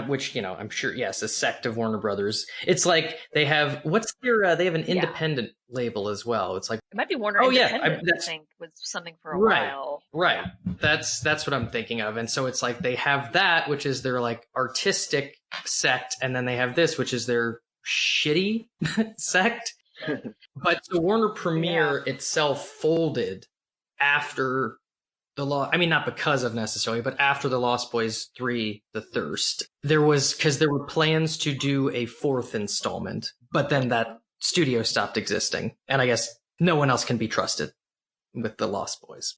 which, you know, I'm sure, yes, a sect of Warner Brothers. It's like they have, what's their, they have an independent label as well. It's like, It might be Warner Oh, yeah, Independent, I that's- think, was something for a Right. while. right. That's what I'm thinking of. And so it's like they have that, which is their like artistic sect. And then they have this, which is their shitty sect. But the Warner Premiere itself folded after the law. I mean, not because of necessarily, but after the Lost Boys 3, The Thirst, because there were plans to do a fourth installment, but then that studio stopped existing. And I guess no one else can be trusted with the Lost Boys.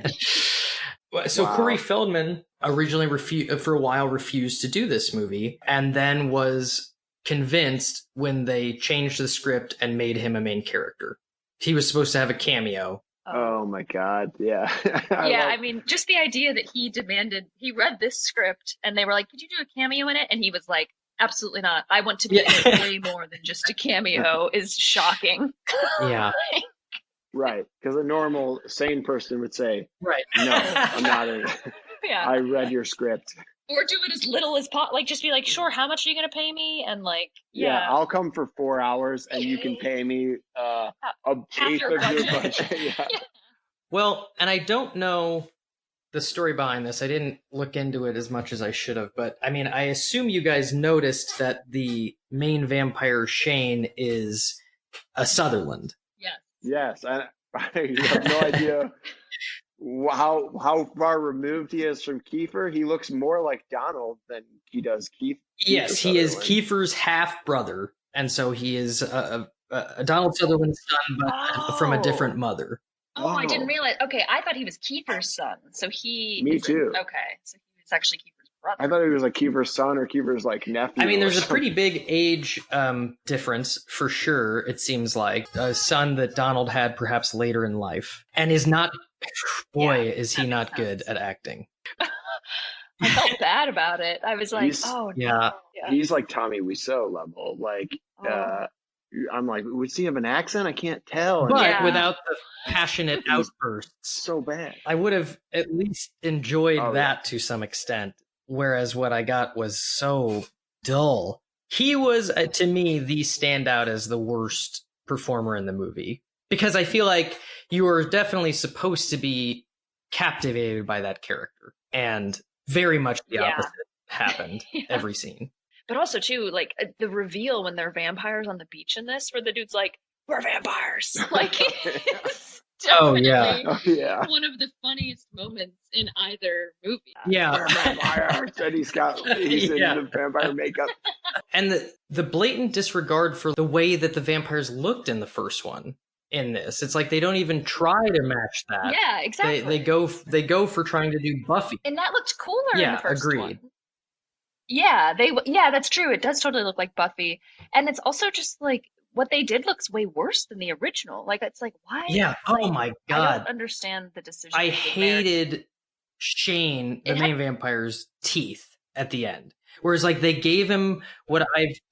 So Wow. Corey Feldman originally for a while refused to do this movie, and then was convinced when they changed the script and made him a main character. He was supposed to have a cameo. Oh my God. Yeah. I mean, just the idea that he read this script and they were like, could you do a cameo in it? And he was like, absolutely not. I want to be in it way more than just a cameo is shocking. Yeah. Right. Because a normal, sane person would say, Right. no, I'm not in it. Yeah. I read your script. Or do it as little as possible. Like, just be like, sure, how much are you going to pay me? And like, Yeah, yeah. I'll come for 4 hours and you can pay me a Half eighth your of your budget. budget. Yeah. Well, and I don't know the story behind this. I didn't look into it as much as I should have, but I mean, I assume you guys noticed that the main vampire Shane is a Sutherland. Yes. Yes. I have no idea how far removed he is from Kiefer. He looks more like Donald than he does Keith. Yes, he is Sutherland. Kiefer's half brother, and so he is a Donald Sutherland's son, but from a different mother. Oh, I didn't Oh. realize. Okay, I thought he was Kiefer's son. So he. Me too. Okay, so he was actually Kiefer's brother. I thought he was like Kiefer's son or Kiefer's like nephew. I mean, or there's a something. pretty big age difference for sure. It seems like a son that Donald had perhaps later in life, and is not. Boy, Yeah, is he that not makes good sense. at acting. I felt bad about it. I was like, He's- oh Yeah. no. Yeah. He's like Tommy Wiseau level. Like, Oh. I'm like, would he have an accent? I can't tell. And But Yeah. without the passionate He's- outbursts, so bad. I would have at least enjoyed Oh, that to some extent. Whereas what I got was so dull. He was, to me, the standout as the worst performer in the movie. Because I feel like you were definitely supposed to be captivated by that character. And very much the Yeah. opposite happened Yeah. every scene. But also too, like the reveal when they're vampires on the beach in this, where the dude's like, "We're vampires!" Like, it's Oh, yeah. definitely Oh yeah. one of the funniest moments in either movie. Yeah. We're vampires. And he's Yeah. in the vampire makeup. And the blatant disregard for the way that the vampires looked in the first one in this. It's like they don't even try to match that. Yeah, exactly. They go for trying to do Buffy. and that looked cooler in Yeah, the first agreed. one. Yeah, that's true. It does totally look like Buffy, and it's also just like what they did looks way worse than the original. Like it's like why? Yeah. Like, Oh my I god. don't understand the decision. I making there. hated Shane, the It main had- vampire's teeth at the end. Whereas like they gave him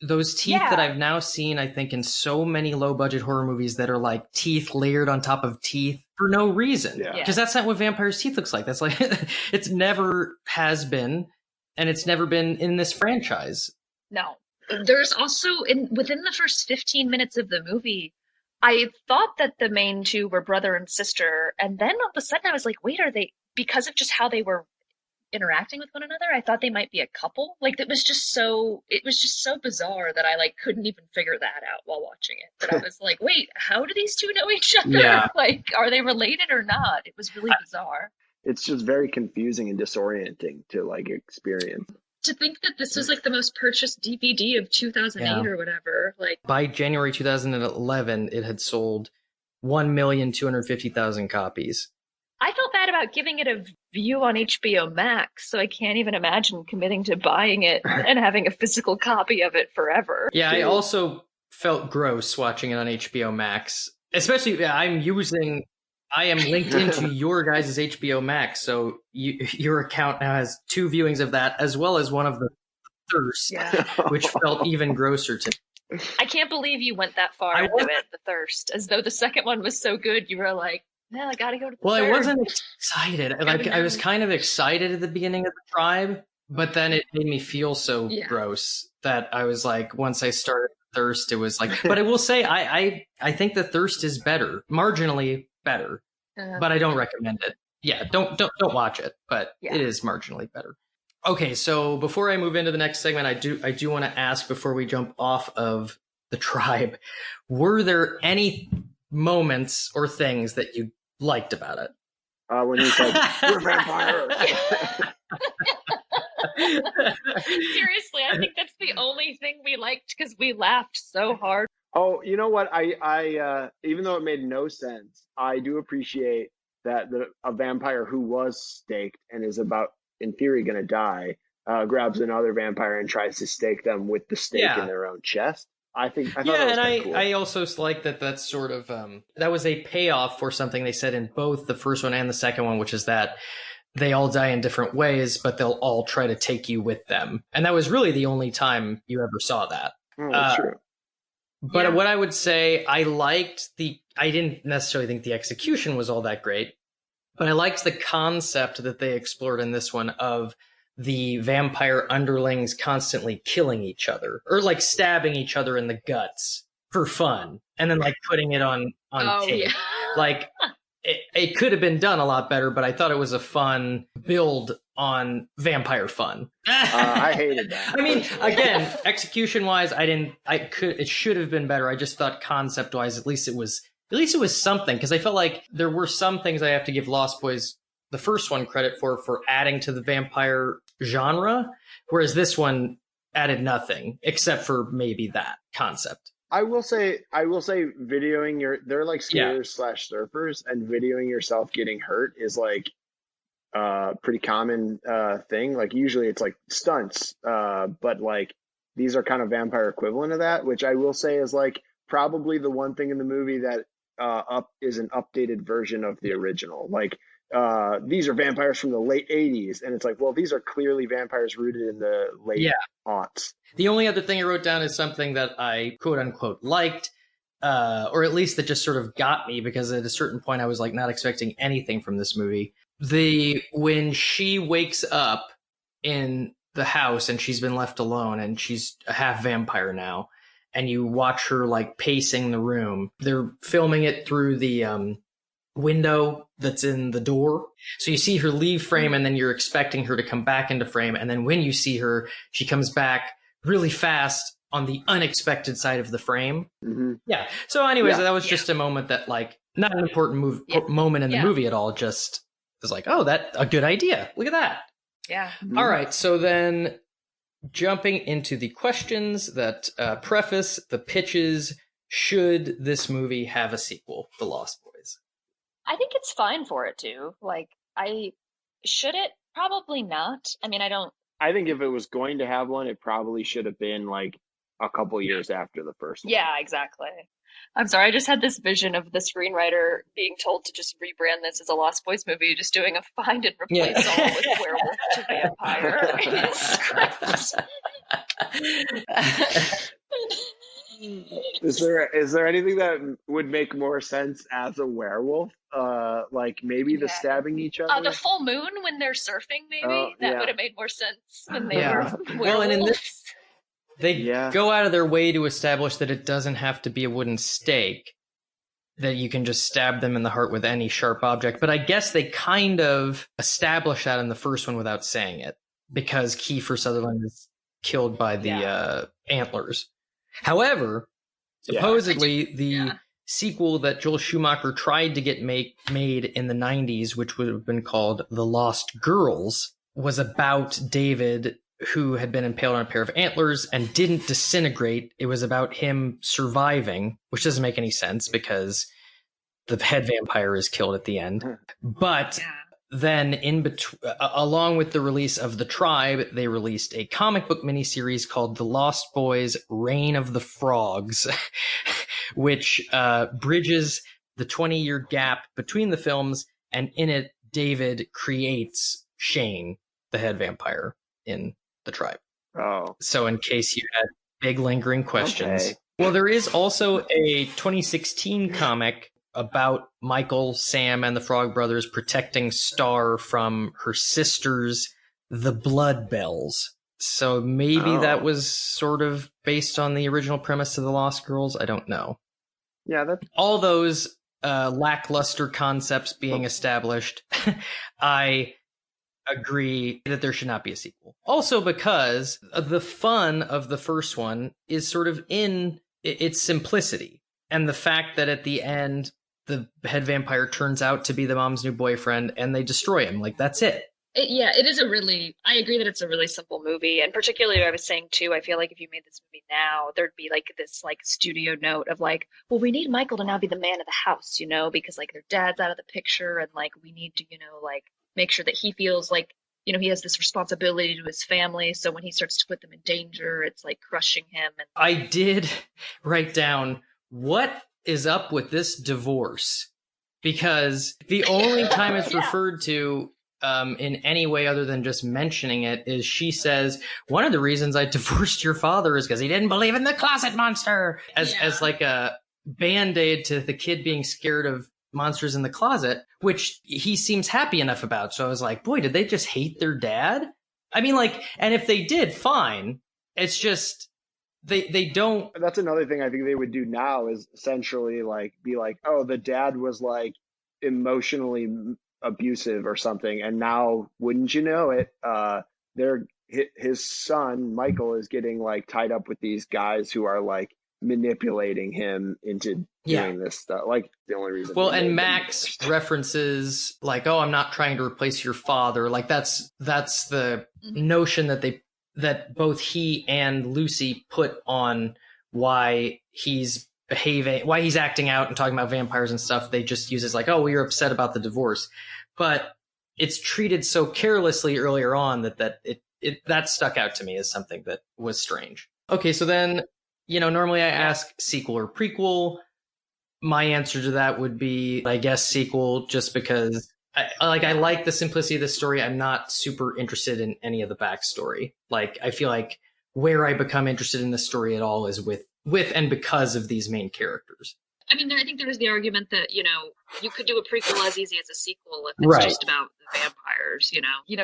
those teeth that Yeah. I've now seen, I think, in so many low budget horror movies that are like teeth layered on top of teeth for no reason. Yeah. Because that's not what vampires' teeth looks like. That's like it's never has been, and it's never been in this franchise. No. There's also within the first 15 minutes of the movie, I thought that the main two were brother and sister, and then all of a sudden I was like, wait, are they, because of just how they were interacting with one another, I thought they might be a couple. Like it was just so bizarre that I like couldn't even figure that out while watching it. But I was like, wait, how do these two know each other? Yeah. Like, are they related or not? It was really bizarre. It's just very confusing and disorienting to like experience. To think that this was like the most purchased DVD of 2008 Yeah. or whatever, like By January 2011, it had sold 1,250,000 copies. I felt bad about giving it a view on HBO Max, so I can't even imagine committing to buying it and having a physical copy of it forever. Yeah, I also felt gross watching it on HBO Max. Especially, I am linked into your guys' HBO Max, so your account now has 2 viewings of that, as well as one of the Thirst, Yeah. which felt even grosser to me. I can't believe you went that far I into wasn't- it, the Thirst, as though the second one was so good. You were like, "Man, I gotta go to the Well, I third." wasn't excited. Like, I was kind of excited at the beginning of the Tribe, but then it made me feel so Yeah. gross that I was like, once I started Thirst, it was like, but I will say, I think the Thirst is better, marginally better. But I don't recommend it. Yeah, don't watch it, but Yeah. it is marginally better. Okay, so before I move into the next segment, I do want to ask before we jump off of the Tribe, were there any moments or things that you liked about it? When he said, "We're vampires." Seriously, I think that's the only thing we liked because we laughed so hard. Oh, you know what? I even though it made no sense, I do appreciate that a vampire who was staked and is about, in theory, going to die, grabs another vampire and tries to stake them with the stake Yeah. in their own chest. I thought Yeah, that was and kinda cool. I also like that that's sort of that was a payoff for something they said in both the first one and the second one, which is that they all die in different ways, but they'll all try to take you with them. And that was really the only time you ever saw that. Oh, that's true. But what I would say, I didn't necessarily think the execution was all that great, but I liked the concept that they explored in this one of the vampire underlings constantly killing each other, or like stabbing each other in the guts for fun, and then like putting it on tape. Yeah. Like, it could have been done a lot better, but I thought it was a fun build on vampire fun. I hated that. I mean, again, execution-wise, it should have been better. I just thought concept-wise, at least it was something, because I felt like there were some things I have to give Lost Boys, the first one, credit for adding to the vampire genre, whereas this one added nothing except for maybe that concept. I will say videoing they're like skiers / surfers, and videoing yourself getting hurt is like pretty common thing. Like usually it's like stunts, but like these are kind of vampire equivalent of that, which I will say is like probably the one thing in the movie that is an updated version of the original. Like these are vampires from the late 80s, and it's like, well, these are clearly vampires rooted in the late aughts. The only other thing I wrote down is something that I quote unquote liked, or at least that just sort of got me, because at a certain point I was like not expecting anything from this movie. When she wakes up in the house and she's been left alone and she's a half vampire now, and you watch her like pacing the room. They're filming it through the window that's in the door. So you see her leave frame, and then you're expecting her to come back into frame. And then when you see her, she comes back really fast on the unexpected side of the frame. Mm-hmm. Yeah. So anyways, that was just a moment that like, not an important moment in the movie at all. Just was like, oh, a good idea. Look at that. Yeah. Mm-hmm. All right. So then jumping into the questions that preface the pitches, should this movie have a sequel, The Lost Boys? I think it's fine for it to. Like, should it? Probably not. I mean, I think if it was going to have one, it probably should have been like a couple years after the first one. Yeah, exactly. I'm sorry, I just had this vision of the screenwriter being told to just rebrand this as a Lost Boys movie, just doing a find and replace all with werewolf to vampire in his script. Is there anything that would make more sense as a werewolf? Like maybe the stabbing each other? The full moon when they're surfing, maybe? That would have made more sense when they were werewolves. Well, and in this, they go out of their way to establish that it doesn't have to be a wooden stake, that you can just stab them in the heart with any sharp object. But I guess they kind of established that in the first one without saying it, because Kiefer Sutherland is killed by the antlers. However, supposedly the sequel that Joel Schumacher tried to get made in the 90s, which would have been called The Lost Girls, was about David, who had been impaled on a pair of antlers and didn't disintegrate. It was about him surviving, which doesn't make any sense because the head vampire is killed at the end. But then along with the release of The Tribe, they released a comic book miniseries called The Lost Boys: Reign of the Frogs, which bridges the 20-year gap between the films, and in it, David creates Shane, the head vampire, in The Tribe. Oh. So in case you had big lingering questions. Okay. Well, there is also a 2016 comic about Michael, Sam, and the Frog Brothers protecting Star from her sisters, the Blood Bells. So maybe that was sort of based on the original premise of The Lost Girls. I don't know. Yeah, all those lackluster concepts being established, I agree that there should not be a sequel. Also because the fun of the first one is sort of in its simplicity. And the fact that at the end, the head vampire turns out to be the mom's new boyfriend and they destroy him. Like, that's it. It is I agree that it's a really simple movie. And particularly, I was saying too, I feel like if you made this movie now, there'd be like this like studio note of like, well, we need Michael to now be the man of the house, you know, because like their dad's out of the picture, and like we need to, you know, like make sure that he feels like, you know, he has this responsibility to his family. So when he starts to put them in danger, it's like crushing him. And I did write down, what is up with this divorce? Because the only time it's referred to in any way other than just mentioning it is she says, one of the reasons I divorced your father is because he didn't believe in the closet monster, as like a band-aid to the kid being scared of monsters in the closet, which he seems happy enough about. So I was like, boy, did they just hate their dad? I mean, like, and if they did, fine. It's just they don't. That's another thing I think they would do now is essentially like be like, oh, the dad was like emotionally abusive or something, and now wouldn't you know it, his son Michael is getting like tied up with these guys who are like manipulating him into doing this stuff. Like the only reason. Well, and Max references like, "Oh, I'm not trying to replace your father." Like that's the notion that both he and Lucy put on why he's acting out and talking about vampires and stuff. They just use it as like, "Oh, well, you're upset about the divorce," but it's treated so carelessly earlier on that stuck out to me as something that was strange. Okay, so then, normally I ask sequel or prequel. My answer to that would be, I guess, sequel, just because I like the simplicity of the story. I'm not super interested in any of the backstory. Like, I feel like where I become interested in the story at all is with and because of these main characters. I mean, I think there's the argument that, you could do a prequel as easy as a sequel if it's just about the vampires,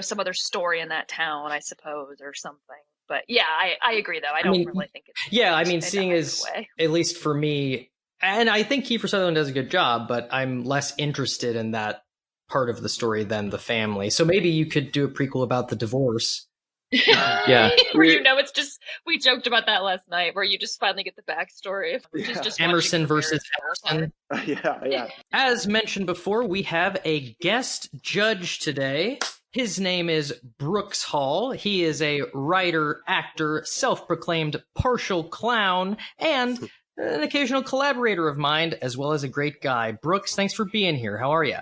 some other story in that town, I suppose, or something. But yeah, I agree, though. I don't really think it's... Yeah, I mean, seeing as, at least for me, and I think Kiefer Sutherland does a good job, but I'm less interested in that part of the story than the family. So maybe you could do a prequel about the divorce. Yeah. Where it's just, we joked about that last night, where you just finally get the backstory. Just Emerson versus Emerson. Yeah. As mentioned before, we have a guest judge today. His name is Brooks Hall. He is a writer, actor, self-proclaimed partial clown, and an occasional collaborator of mine, as well as a great guy. Brooks, thanks for being here. How are you?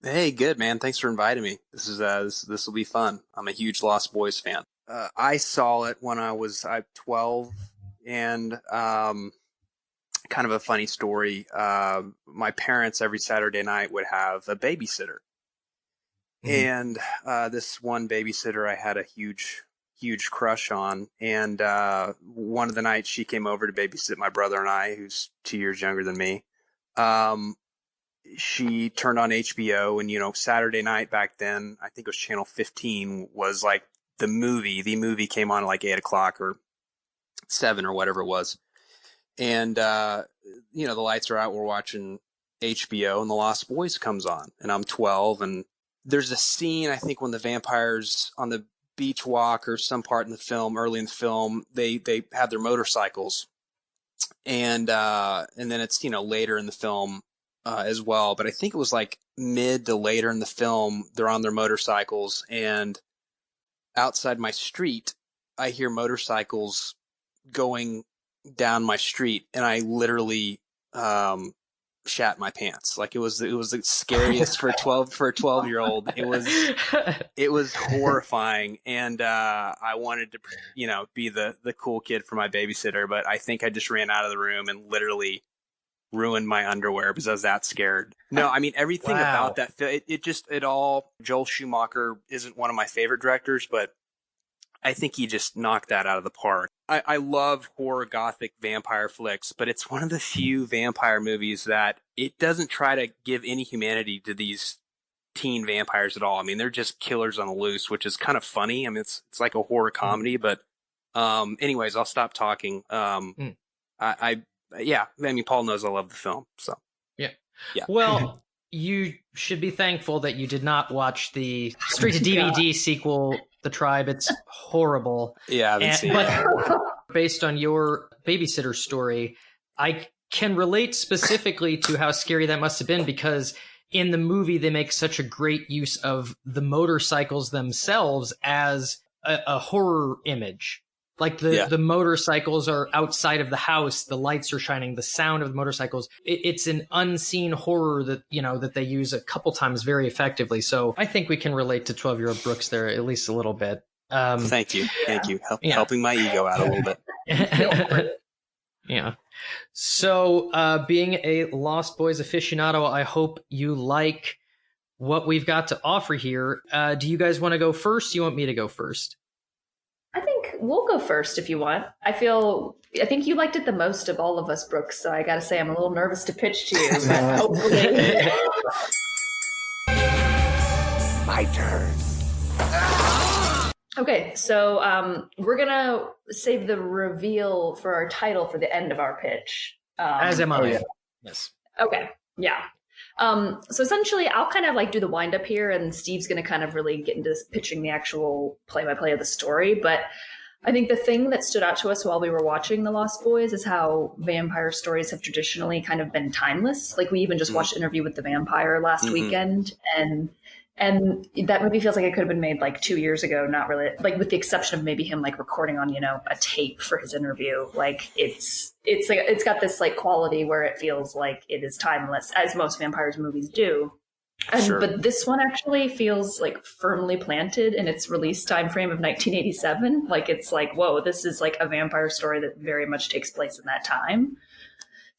Hey, good, man. Thanks for inviting me. This will be fun. I'm a huge Lost Boys fan. I saw it when I was 12, and kind of a funny story. My parents every Saturday night would have a babysitter, and this one babysitter I had a huge crush on. And one of the nights she came over to babysit my brother and I, who's 2 years younger than me. She turned on HBO, and, Saturday night back then, I think it was channel 15, was like the movie came on at like 8:00 or 7 or whatever it was. And, the lights are out. We're watching HBO, and The Lost Boys comes on, and I'm 12. And there's a scene, I think, when the vampires on the beach walk or some part in the film, early in the film, they have their motorcycles. And then it's, later in the film, as well, but I think it was like mid to later in the film, they're on their motorcycles, and outside my street, I hear motorcycles going down my street, and I literally shat my pants. Like it was the scariest for a 12-year-old. It was horrifying, and I wanted to be the cool kid for my babysitter, but I think I just ran out of the room and literally ruined my underwear because I was that scared. No, I mean, everything about that film, it all, Joel Schumacher isn't one of my favorite directors, but I think he just knocked that out of the park. I love horror gothic vampire flicks, but it's one of the few vampire movies that it doesn't try to give any humanity to these teen vampires at all. I mean, they're just killers on the loose, which is kind of funny. I mean, it's like a horror comedy, but anyways, I'll stop talking. I mean, Paul knows I love the film, so. Yeah. Well, you should be thankful that you did not watch the straight-to-DVD sequel, The Tribe. It's horrible. Yeah, I haven't seen it. Based on your babysitter story, I can relate specifically to how scary that must have been, because in the movie, they make such a great use of the motorcycles themselves as a horror image. Like the motorcycles are outside of the house, the lights are shining, the sound of the motorcycles. It's an unseen horror that, that they use a couple times very effectively. So I think we can relate to 12-year-old Brooks there at least a little bit. Thank you. Helping my ego out a little bit. Yeah. So being a Lost Boys aficionado, I hope you like what we've got to offer here. Do you guys want to go first? Do you want me to go first? I think we'll go first if you want. I think you liked it the most of all of us, Brooks, so I gotta say I'm a little nervous to pitch to you, but hopefully. My turn. Okay, so we're gonna save the reveal for our title for the end of our pitch. As am I. Oh, yeah. Yes. Okay, yeah. So essentially, I'll kind of like do the wind up here, and Steve's going to kind of really get into pitching the actual play-by-play of the story. But I think the thing that stood out to us while we were watching The Lost Boys is how vampire stories have traditionally kind of been timeless. Like we even just watched Interview with the Vampire last weekend, and that movie feels like it could have been made like 2 years ago, not really, like with the exception of maybe him like recording on, a tape for his interview. Like it's like, it's got this like quality where it feels like it is timeless, as most vampires movies do. But this one actually feels like firmly planted in its release time frame of 1987. Like it's like, whoa, this is like a vampire story that very much takes place in that time.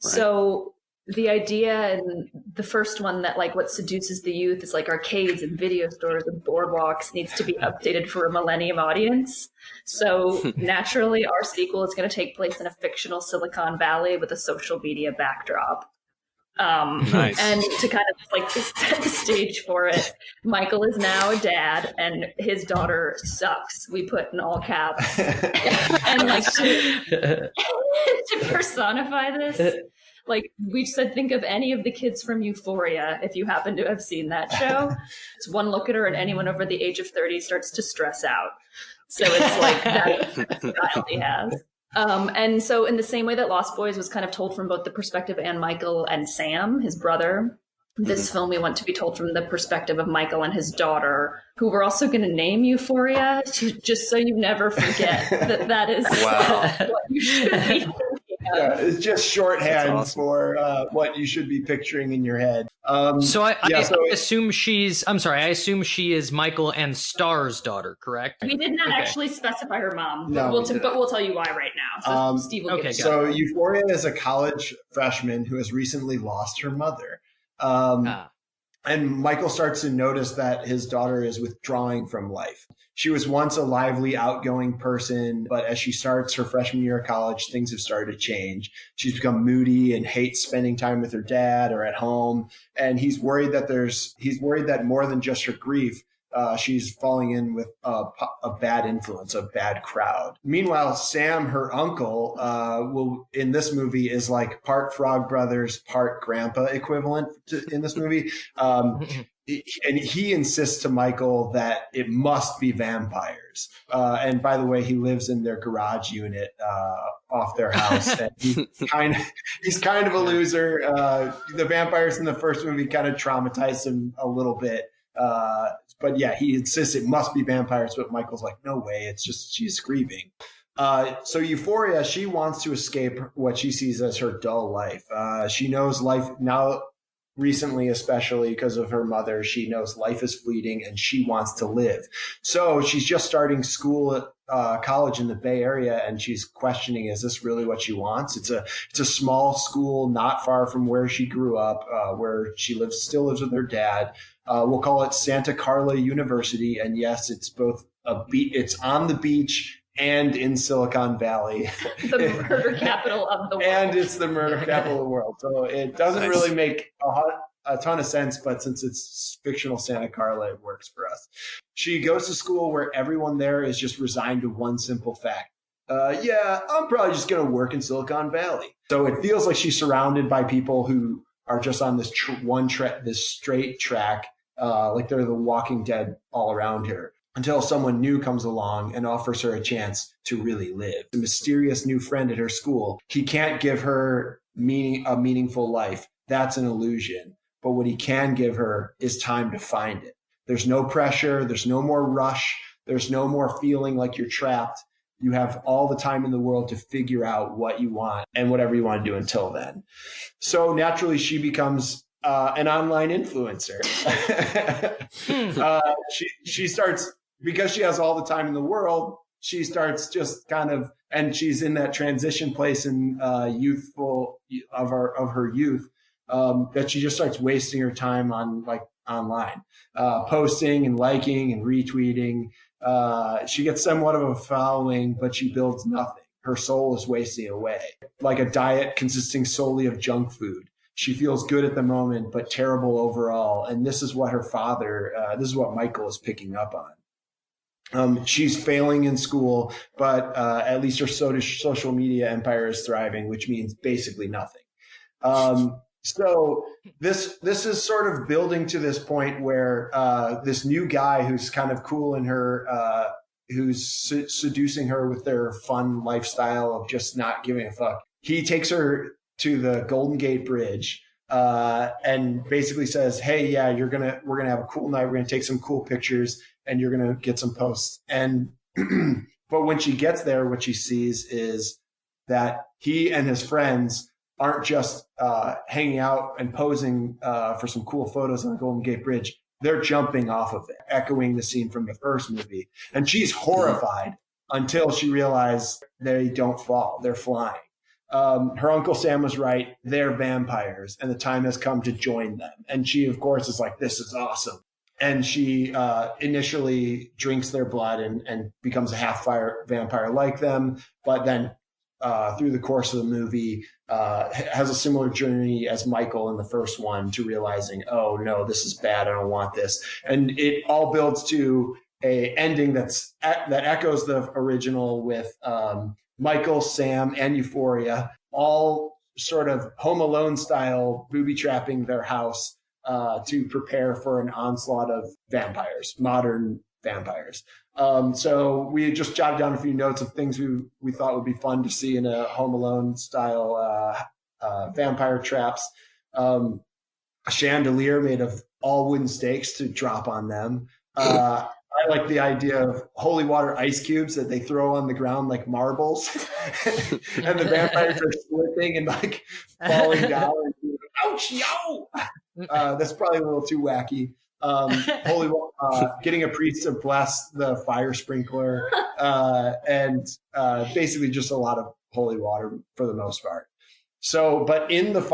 Right. So the idea in the first one that like what seduces the youth is like arcades and video stores and boardwalks needs to be updated for a millennium audience. So naturally, our sequel is going to take place in a fictional Silicon Valley with a social media backdrop. Nice. And to kind of like set the stage for it, Michael is now a dad and his daughter sucks. We put in all caps. And like to personify this, like we said, think of any of the kids from Euphoria, if you happen to have seen that show. It's one look at her and anyone over the age of 30 starts to stress out. So it's like that's the style he has. And so in the same way that Lost Boys was kind of told from both the perspective of Ann Michael and Sam, his brother, this film we want to be told from the perspective of Michael and his daughter, who we're also going to name Euphoria, just so you never forget that is what you should be thinking of. Yeah, it's just shorthand for what you should be picturing in your head. I assume I assume she is Michael and Starr's daughter, correct? We did not actually specify her mom, No, but we'll tell you why right now. So Steve will get it. So Euphoria is a college freshman who has recently lost her mother. And Michael starts to notice that his daughter is withdrawing from life. She was once a lively, outgoing person, but as she starts her freshman year of college, things have started to change. She's become moody and hates spending time with her dad or at home. And he's worried that more than just her grief, she's falling in with a bad influence, a bad crowd. Meanwhile, Sam, her uncle, in this movie is like part Frog Brothers, part grandpa equivalent in this movie. And he insists to Michael that it must be vampires. And by the way, he lives in their garage unit off their house. And he's kind of a loser. The vampires in the first movie kind of traumatized him a little bit. But yeah, he insists it must be vampires, but Michael's like, no way, it's just she's grieving. So Euphoria, she wants to escape what she sees as her dull life. She knows life now, recently, especially because of her mother, she knows life is fleeting and she wants to live. So she's just starting college in the Bay Area, and she's questioning, is this really what she wants? It's a small school not far from where she grew up, where she still lives with her dad. We'll call it Santa Carla University. And yes, it's both it's on the beach and in Silicon Valley. The murder capital of the world. And it's the murder capital of the world. So it doesn't really make a ton of sense, but since it's fictional Santa Carla, it works for us. She goes to school where everyone there is just resigned to one simple fact. I'm probably just going to work in Silicon Valley. So it feels like she's surrounded by people who are just on this this straight track, like they're the Walking Dead all around her, until someone new comes along and offers her a chance to really live. The mysterious new friend at her school, he can't give her a meaningful life. That's an illusion. But what he can give her is time to find it. There's no pressure. There's no more rush. There's no more feeling like you're trapped. You have all the time in the world to figure out what you want and whatever you want to do until then. So naturally, she becomes an online influencer. She starts, because she has all the time in the world, she starts just kind of, and she's in that transition place in youthful of her youth, that she just starts wasting her time on like online, posting and liking and retweeting. She gets somewhat of a following, but she builds nothing. Her soul is wasting away, like a diet consisting solely of junk food. She feels good at the moment, but terrible overall. And this is what this is what Michael is picking up on. She's failing in school, but at least her social media empire is thriving, which means basically nothing. So this is sort of building to this point where this new guy who's kind of cool in her, who's seducing her with their fun lifestyle of just not giving a fuck. He takes her to the Golden Gate Bridge and basically says, "Hey, yeah, we're gonna have a cool night. We're gonna take some cool pictures, and you're gonna get some posts." And but when she gets there, what she sees is that he and his friends aren't just hanging out and posing for some cool photos on the Golden Gate Bridge. They're jumping off of it, echoing the scene from the first movie. And she's horrified until she realizes they don't fall. They're flying. Her Uncle Sam was right. They're vampires, and the time has come to join them. And she, of course, is like, this is awesome. And she initially drinks their blood and becomes a half-fire vampire like them, but then through the course of the movie, has a similar journey as Michael in the first one to realizing, oh no, this is bad. I don't want this. And it all builds to a ending that echoes the original with Michael, Sam, and Euphoria, all sort of Home Alone style booby trapping their house to prepare for an onslaught of vampires, modern vampires. So we just jotted down a few notes of things we thought would be fun to see in a Home Alone style vampire traps. A chandelier made of all wooden stakes to drop on them. I like the idea of holy water ice cubes that they throw on the ground like marbles, and the vampires are slipping and like falling down. And ouch, yo! That's probably a little too wacky. Getting a priest to bless the fire sprinkler, and basically just a lot of holy water for the most part. So, but in this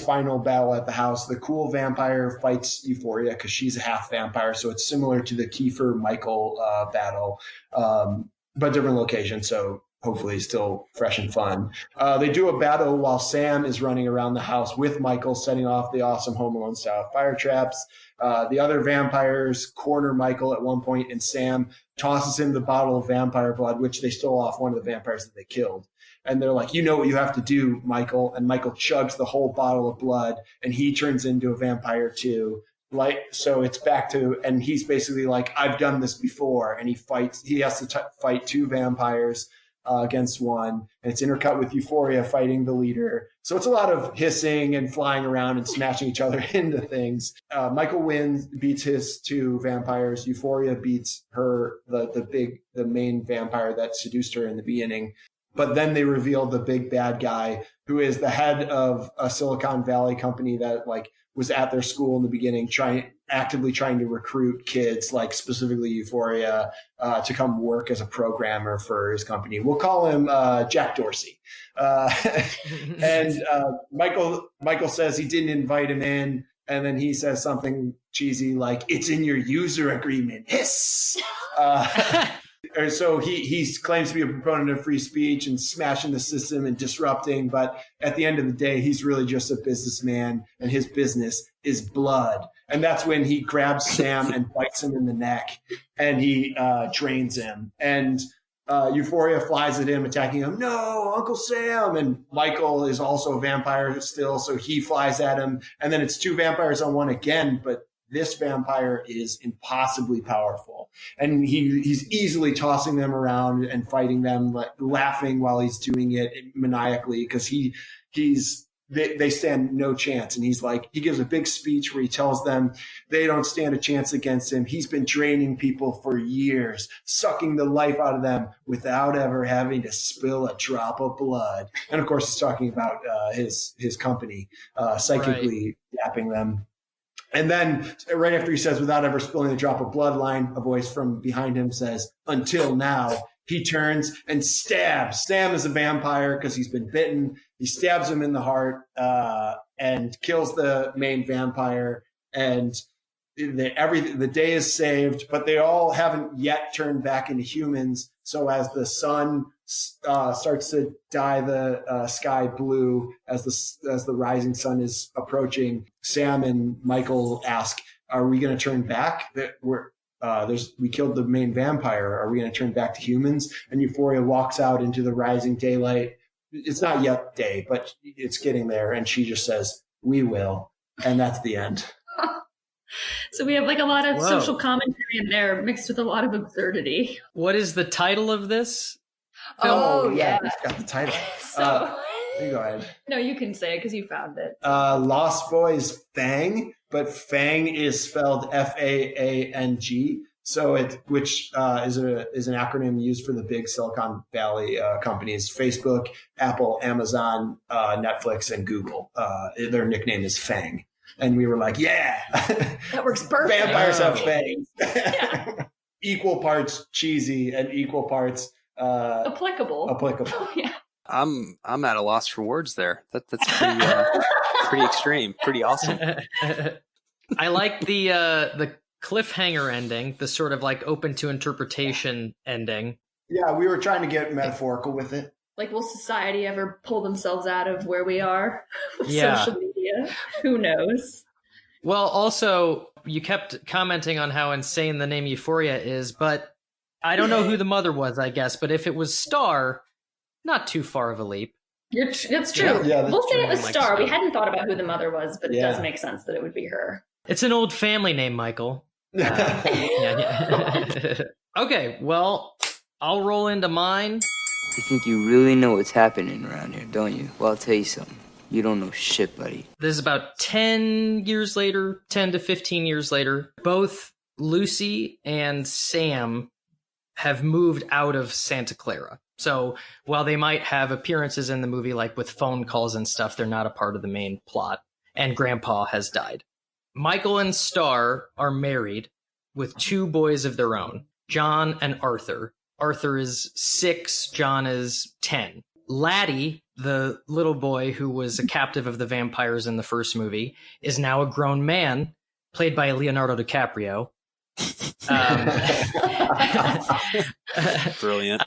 final battle at the house, the cool vampire fights Euphoria because she's a half vampire. So it's similar to the Kiefer Michael battle, but different location. So hopefully still fresh and fun. They do a battle while Sam is running around the house with Michael, setting off the awesome Home Alone style fire traps. The other vampires corner Michael at one point, and Sam tosses him the bottle of vampire blood, which they stole off one of the vampires that they killed. And they're like, you know what you have to do, Michael. And Michael chugs the whole bottle of blood, and he turns into a vampire too. So it's back to, and he's basically like, I've done this before. And he has to fight two vampires against one. And it's intercut with Euphoria fighting the leader. So it's a lot of hissing and flying around and smashing each other into things. Michael beats his two vampires. Euphoria beats the main vampire that seduced her in the beginning. But then they reveal the big bad guy who is the head of a Silicon Valley company that like was at their school in the beginning, actively trying to recruit kids, like specifically Euphoria, to come work as a programmer for his company. We'll call him Jack Dorsey. And Michael says he didn't invite him in, and then he says something cheesy like, "It's in your user agreement." Hiss. So he claims to be a proponent of free speech and smashing the system and disrupting, but at the end of the day, he's really just a businessman, and his business is blood. And that's when he grabs Sam and bites him in the neck, and he drains him. And Euphoria flies at him, attacking him. No, Uncle Sam! And Michael is also a vampire still, so he flies at him. And then it's two vampires on one again, but this vampire is impossibly powerful. And he's easily tossing them around and fighting them, like, laughing while he's doing it maniacally, because they stand no chance. And he gives a big speech where he tells them they don't stand a chance against him. He's been draining people for years, sucking the life out of them without ever having to spill a drop of blood. And of course, he's talking about his company, psychically zapping them. And then right after he says, without ever spilling a drop of blood line, a voice from behind him says, until now. He turns and stabs. Sam is a vampire because he's been bitten. He stabs him in the heart and kills the main vampire. And the day is saved, but they all haven't yet turned back into humans. So as the sun starts to dye the sky blue, as the rising sun is approaching, Sam and Michael ask, "Are we going to turn back? We killed the main vampire. Are we going to turn back to humans?" And Euphoria walks out into the rising daylight. It's not yet day, but it's getting there, and she just says, "We will," and that's the end. So we have like a lot of social commentary in there mixed with a lot of absurdity. What is the title of this? Oh, yeah. I forgot the title. So You go ahead. no, you can say it because you found it. Lost Boys Fang, but Fang is spelled Faang. So which is an acronym used for the big Silicon Valley companies: Facebook, Apple, Amazon, Netflix, and Google. Their nickname is Fang. And we were like, yeah, That works perfect. vampires have fangs. Yeah. Equal parts cheesy and equal parts Applicable. Yeah. I'm at a loss for words there. That's pretty extreme, pretty awesome. I like the cliffhanger ending, the sort of like open to interpretation ending. Yeah, we were trying to get metaphorical with it. Like, will society ever pull themselves out of where we are with Yeah. social media? Who knows? Well, also, you kept commenting on how insane the name Euphoria is, but I don't know who the mother was, I guess. But if it was Star, not too far of a leap. That's true. Yeah, that's we'll say true. it was Like Star. We Star. hadn't thought about who the mother was, but it Yeah. does make sense that it would be her. It's an old family name, Michael. Yeah. Okay, well, I'll roll into mine. You think you really know what's happening around here, don't you? Well, I'll tell you something. You don't know shit, buddy. This is about 10 years later, 10 to 15 years later. Both Lucy and Sam have moved out of Santa Clara. So while they might have appearances in the movie, like with phone calls and stuff, they're not a part of the main plot. And Grandpa has died. Michael and Star are married with 2 boys of their own, John and Arthur. Arthur is 6, John is 10. Laddie, the little boy who was a captive of the vampires in the first movie, is now a grown man, played by Leonardo DiCaprio. Brilliant.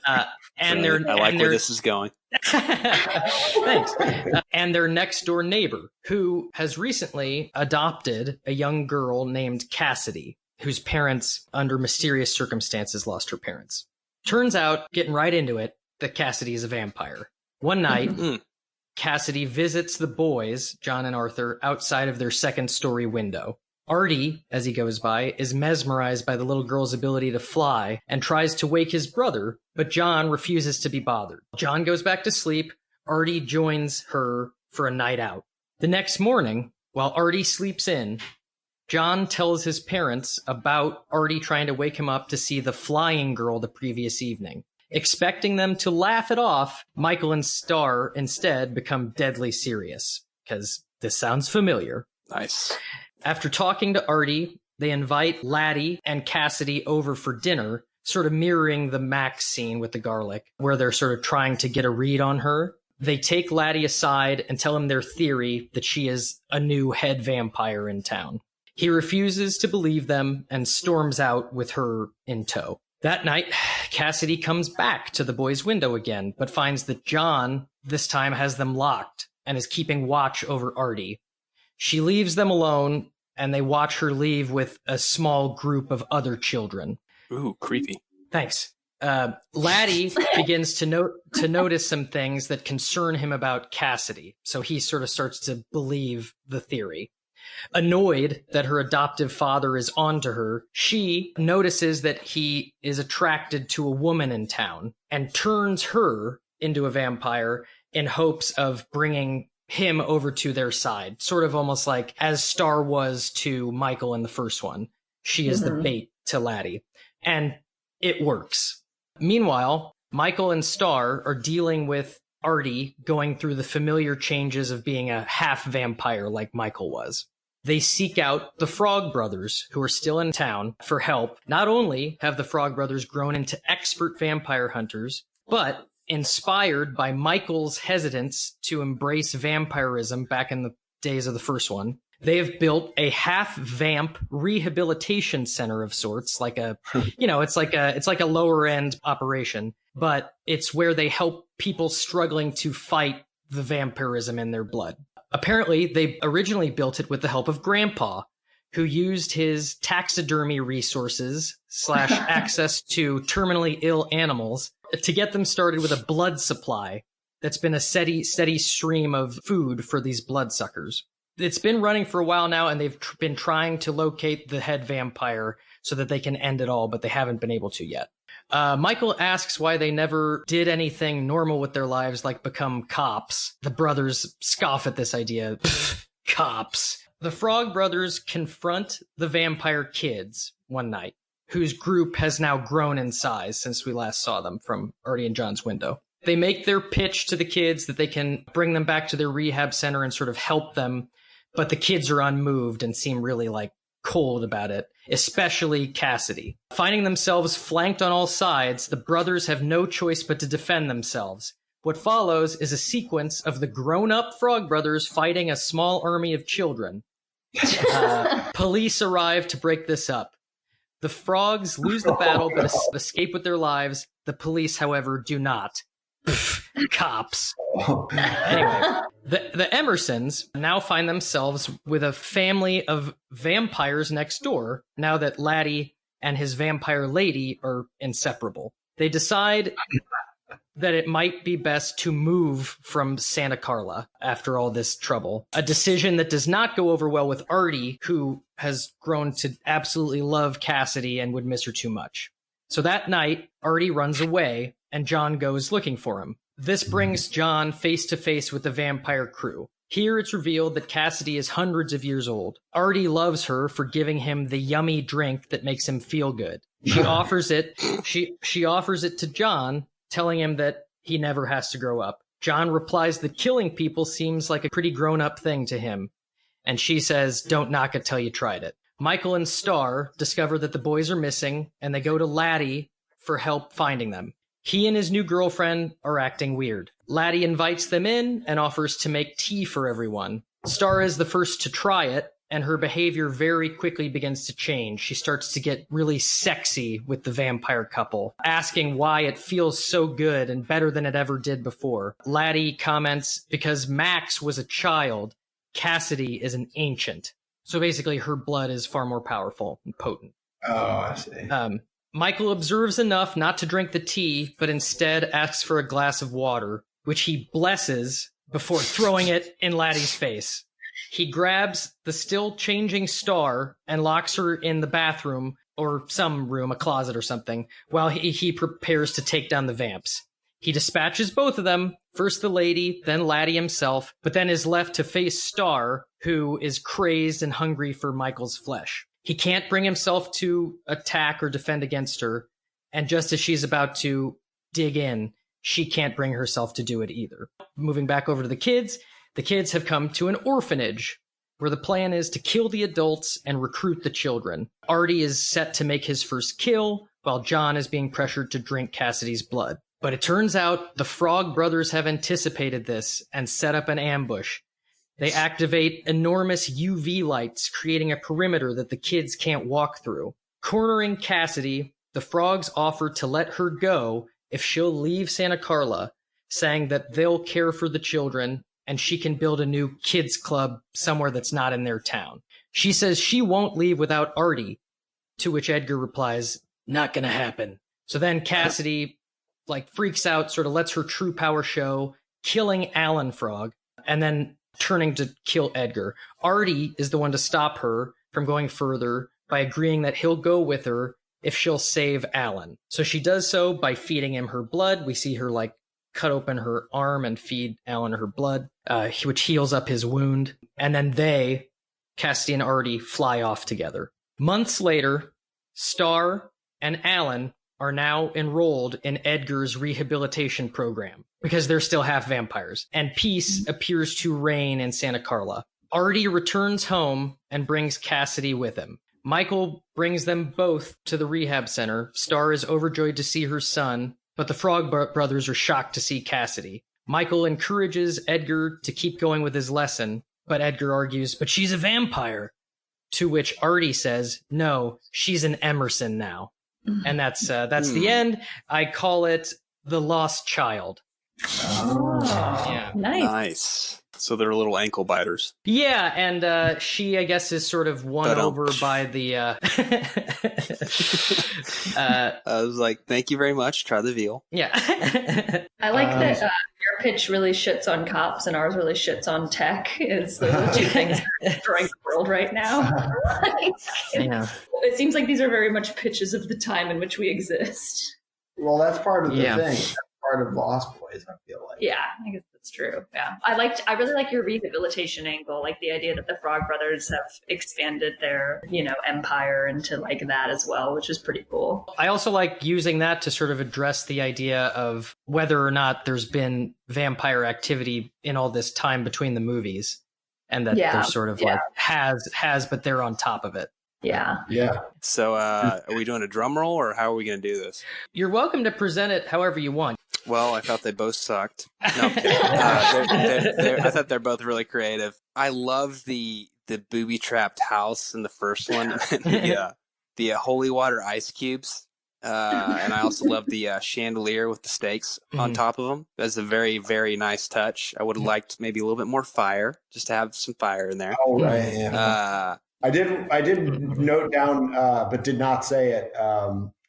And Brilliant. I like where this is going. Thanks. And their next door neighbor, who has recently adopted a young girl named Cassidy, whose parents, under mysterious circumstances, lost her parents. Turns out, getting right into it, that Cassidy is a vampire. One night, Cassidy visits the boys, John and Arthur, outside of their second-story window. Artie, as he goes by, is mesmerized by the little girl's ability to fly and tries to wake his brother, but John refuses to be bothered. John goes back to sleep. Artie joins her for a night out. The next morning, while Artie sleeps in, John tells his parents about Artie trying to wake him up to see the flying girl the previous evening. Expecting them to laugh it off, Michael and Star instead become deadly serious, because this sounds familiar. Nice. After talking to Artie, they invite Laddie and Cassidy over for dinner, sort of mirroring the Max scene with the garlic, where they're sort of trying to get a read on her. They take Laddie aside and tell him their theory that she is a new head vampire in town. He refuses to believe them and storms out with her in tow. That night, Cassidy comes back to the boys' window again, but finds that John this time has them locked and is keeping watch over Artie. She leaves them alone, and they watch her leave with a small group of other children. Ooh, creepy. Thanks. Laddie begins to notice some things that concern him about Cassidy, so he sort of starts to believe the theory. Annoyed that her adoptive father is onto her, she notices that he is attracted to a woman in town and turns her into a vampire in hopes of bringing him over to their side, sort of almost like as Star was to Michael in the first one. She is the bait to Laddie, and it works. Meanwhile, Michael and Star are dealing with Artie going through the familiar changes of being a half vampire like Michael was. They seek out the Frog Brothers, who are still in town, for help. Not only have the Frog Brothers grown into expert vampire hunters, but inspired by Michael's hesitance to embrace vampirism back in the days of the first one, They have built a half-vamp rehabilitation center of sorts, like a, it's like a lower-end operation, but it's where they help people struggling to fight the vampirism in their blood. Apparently, they originally built it with the help of Grandpa, who used his taxidermy resources / access to terminally ill animals to get them started with a blood supply that's been a steady stream of food for these bloodsuckers. It's been running for a while now, and they've been trying to locate the head vampire so that they can end it all, but they haven't been able to yet. Michael asks why they never did anything normal with their lives, like become cops. The brothers scoff at this idea. Cops. The Frog Brothers confront the vampire kids one night, whose group has now grown in size since we last saw them from Artie and John's window. They make their pitch to the kids that they can bring them back to their rehab center and sort of help them, but the kids are unmoved and seem really cold about it, especially Cassidy. Finding themselves flanked on all sides, the brothers have no choice but to defend themselves. What follows is a sequence of the grown-up Frog Brothers fighting a small army of children. Police arrive to break this up. The frogs lose the battle but escape with their lives. The police, however, do not. Cops. Anyway, the Emersons now find themselves with a family of vampires next door now that Laddie and his vampire lady are inseparable. They decide that it might be best to move from Santa Carla after all this trouble. A decision that does not go over well with Artie, who has grown to absolutely love Cassidy and would miss her too much. So that night, Artie runs away, and John goes looking for him. This brings John face to face with the vampire crew. Here it's revealed that Cassidy is hundreds of years old. Artie loves her for giving him the yummy drink that makes him feel good. She offers it to John, telling him that he never has to grow up. John replies that killing people seems like a pretty grown-up thing to him. And she says, don't knock it till you tried it. Michael and Star discover that the boys are missing, and they go to Laddie for help finding them. He and his new girlfriend are acting weird. Laddie invites them in and offers to make tea for everyone. Star is the first to try it, and her behavior very quickly begins to change. She starts to get really sexy with the vampire couple, asking why it feels so good and better than it ever did before. Laddie comments, because Max was a child, Cassidy is an ancient. So basically her blood is far more powerful and potent. Oh, I see. Michael observes enough not to drink the tea, but instead asks for a glass of water, which he blesses before throwing it in Laddie's face. He grabs the still changing Star and locks her in the bathroom or some room, a closet or something, while he prepares to take down the vamps. He dispatches both of them, first the lady, then Laddie himself, but then is left to face Star, who is crazed and hungry for Michael's flesh. He can't bring himself to attack or defend against her, and just as she's about to dig in, she can't bring herself to do it either. Moving back over to the kids have come to an orphanage, where the plan is to kill the adults and recruit the children. Artie is set to make his first kill, while John is being pressured to drink Cassidy's blood. But it turns out the Frog Brothers have anticipated this and set up an ambush. They activate enormous UV lights, creating a perimeter that the kids can't walk through. Cornering Cassidy, the frogs offer to let her go if she'll leave Santa Carla, saying that they'll care for the children and she can build a new kids club somewhere that's not in their town. She says she won't leave without Artie, to which Edgar replies, not gonna happen. So then Cassidy freaks out, sort of lets her true power show, killing Alan Frog, and then turning to kill Edgar. Artie is the one to stop her from going further by agreeing that he'll go with her if she'll save Alan. So she does so by feeding him her blood. We see her cut open her arm and feed Alan her blood, which heals up his wound. And then Cassidy and Artie, fly off together. Months later, Star and Alan are now enrolled in Edgar's rehabilitation program because they're still half vampires, and peace appears to reign in Santa Carla. Artie returns home and brings Cassidy with him. Michael brings them both to the rehab center. Star is overjoyed to see her son, but the Frog Brothers are shocked to see Cassidy. Michael encourages Edgar to keep going with his lesson, But Edgar argues, but she's a vampire. To which Artie says, no, she's an Emerson now. And that's the end. I call it The Lost Child. Oh, Yeah. nice. So they're little ankle biters. Yeah, and she, I guess, is sort of won over by the... I was like, thank you very much. Try the veal. Yeah. I like that your pitch really shits on cops and ours really shits on tech. Those are the two things that are destroying the world right now. Yeah. It seems like these are very much pitches of the time in which we exist. Well, that's part of the Yeah. thing. That's part of Lost Boys, I feel like. Yeah, I guess that's true. Yeah, I really like your rehabilitation angle, like the idea that the Frog Brothers have expanded their, empire into like that as well, which is pretty cool. I also like using that to sort of address the idea of whether or not there's been vampire activity in all this time between the movies, and that there's sort of like has, but they're on top of it. Yeah. Yeah. So are we doing a drum roll, or how are we going to do this? You're welcome to present it however you want. Well, I thought they both sucked. No, I'm kidding. I thought they're both really creative. I love the booby-trapped house in the first one, and the holy water ice cubes. And I also love the chandelier with the stakes on top of them. That's a very, very nice touch. I would have liked maybe a little bit more fire, just to have some fire in there. Oh, right. Yeah. I did note down, but did not say it.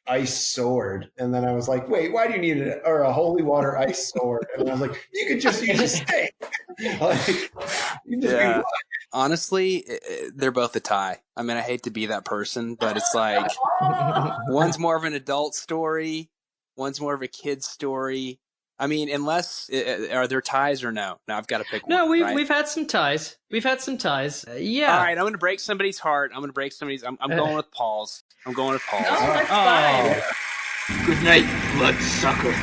Ice sword, and then I was like, "Wait, why do you need a holy water ice sword?" And I was like, "You could just use a stake." Honestly, they're both a tie. I mean, I hate to be that person, but it's like one's more of an adult story, one's more of a kid's story. I mean, unless are there ties or no? No, I've got to pick one. No, right? we've had some ties. Yeah. All right, I'm going to break somebody's heart. I'm going with Paul's. I'm going with Paul's. Oh, that's fine. Good night, bloodsucker.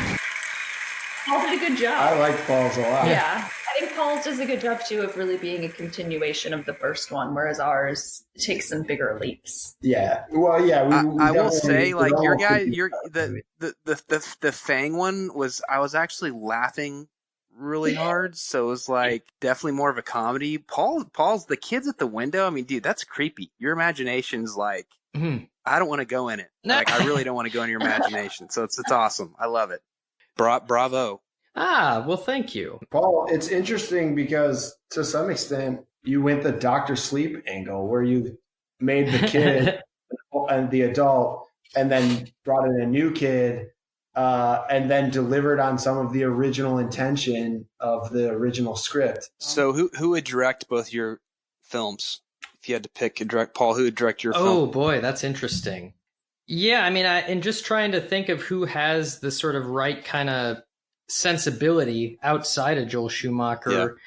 Paul did a good job. I like Paul's a lot. Yeah. I think Paul's does a good job too of really being a continuation of the first one, whereas ours takes some bigger leaps. Yeah. Well, yeah. I will say, like the Fang one was. I was actually laughing really hard, so it was like definitely more of a comedy. Paul's the kids at the window. I mean, dude, that's creepy. Your imagination's like, I don't want to go in it. Like, I really don't want to go in your imagination. So it's awesome. I love it. Bravo. Well, thank you. Paul, it's interesting because to some extent you went the Dr. Sleep angle where you made the kid and the adult and then brought in a new kid and then delivered on some of the original intention of the original script. So who would direct both your films? If you had to pick and direct, Paul, who would direct your film? Oh, boy, that's interesting. Yeah, I mean, in just trying to think of who has the sort of right kind of sensibility outside of Joel Schumacher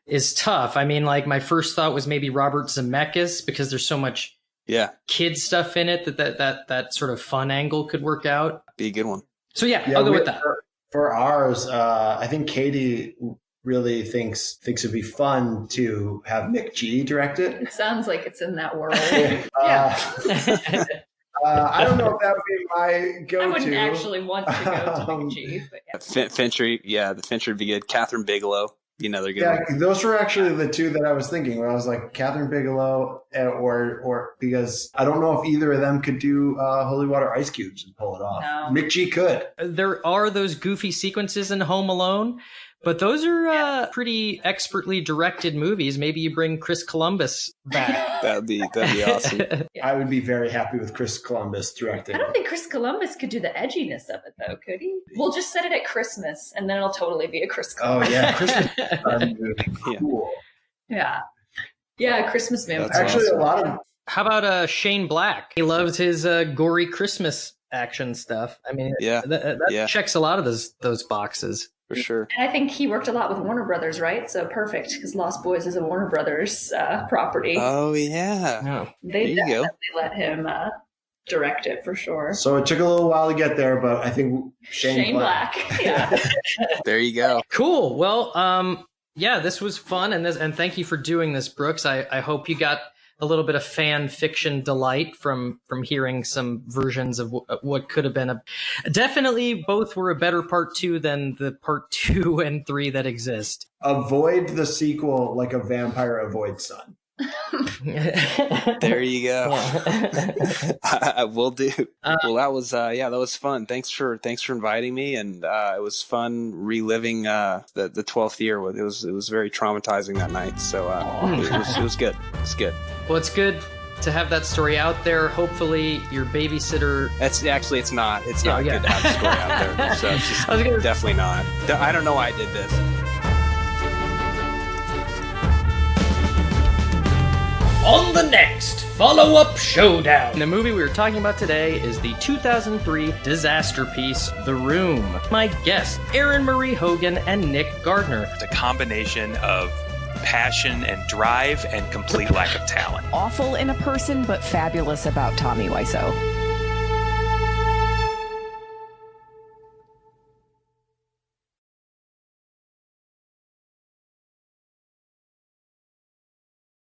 is tough. I mean, like, my first thought was maybe Robert Zemeckis because there's so much kid stuff in it that sort of fun angle could work out. Be a good one. So I'll go with that. For ours, I think Katie really thinks it'd be fun to have Mick G direct it. It sounds like it's in that world. I don't know if that would be my go-to. I wouldn't actually want to go to Mick G. But Fincher, the Fincher would be good. Catherine Bigelow, they're good. Yeah, those were actually the two that I was thinking. Where I was like Catherine Bigelow, or because I don't know if either of them could do holy water ice cubes and pull it off. No. Mick G could. There are those goofy sequences in Home Alone, but those are pretty expertly directed movies. Maybe you bring Chris Columbus back. That'd be awesome. I would be very happy with Chris Columbus directing. I don't think Chris Columbus could do the edginess of it, though, could he? We'll just set it at Christmas, and then it'll totally be a Chris Columbus. Oh, yeah. Christmas cool. Yeah, Christmas vampire. Actually, a lot of... How about Shane Black? He loves his gory Christmas action stuff. I mean, that checks a lot of those boxes. For sure. And I think he worked a lot with Warner Brothers, right? So perfect, because Lost Boys is a Warner Brothers property. Oh, yeah. They definitely let him direct it for sure. So it took a little while to get there, but I think Shane Black. Yeah. There you go. Cool. Well, this was fun, and thank you for doing this, Brooks. I hope you got a little bit of fan fiction delight from hearing some versions of what could have been definitely both were a better part 2 than the part 2 and 3 that exist. Avoid the sequel like a vampire avoids sun. There you go. I will do. Well, that was that was fun. Thanks for inviting me, and it was fun reliving the 12th year. It was very traumatizing that night. So it was good. It's good. Well, it's good to have that story out there. Hopefully, your babysitter. It's not. It's not good to have the story out there. So it's just definitely not. I don't know why I did this. On the next follow-up showdown. The movie we were talking about today is the 2003 disaster piece, The Room. My guests, Erin Marie Hogan and Nick Gardner. It's a combination of passion and drive and complete lack of talent. Awful in a person, but fabulous about Tommy Wiseau.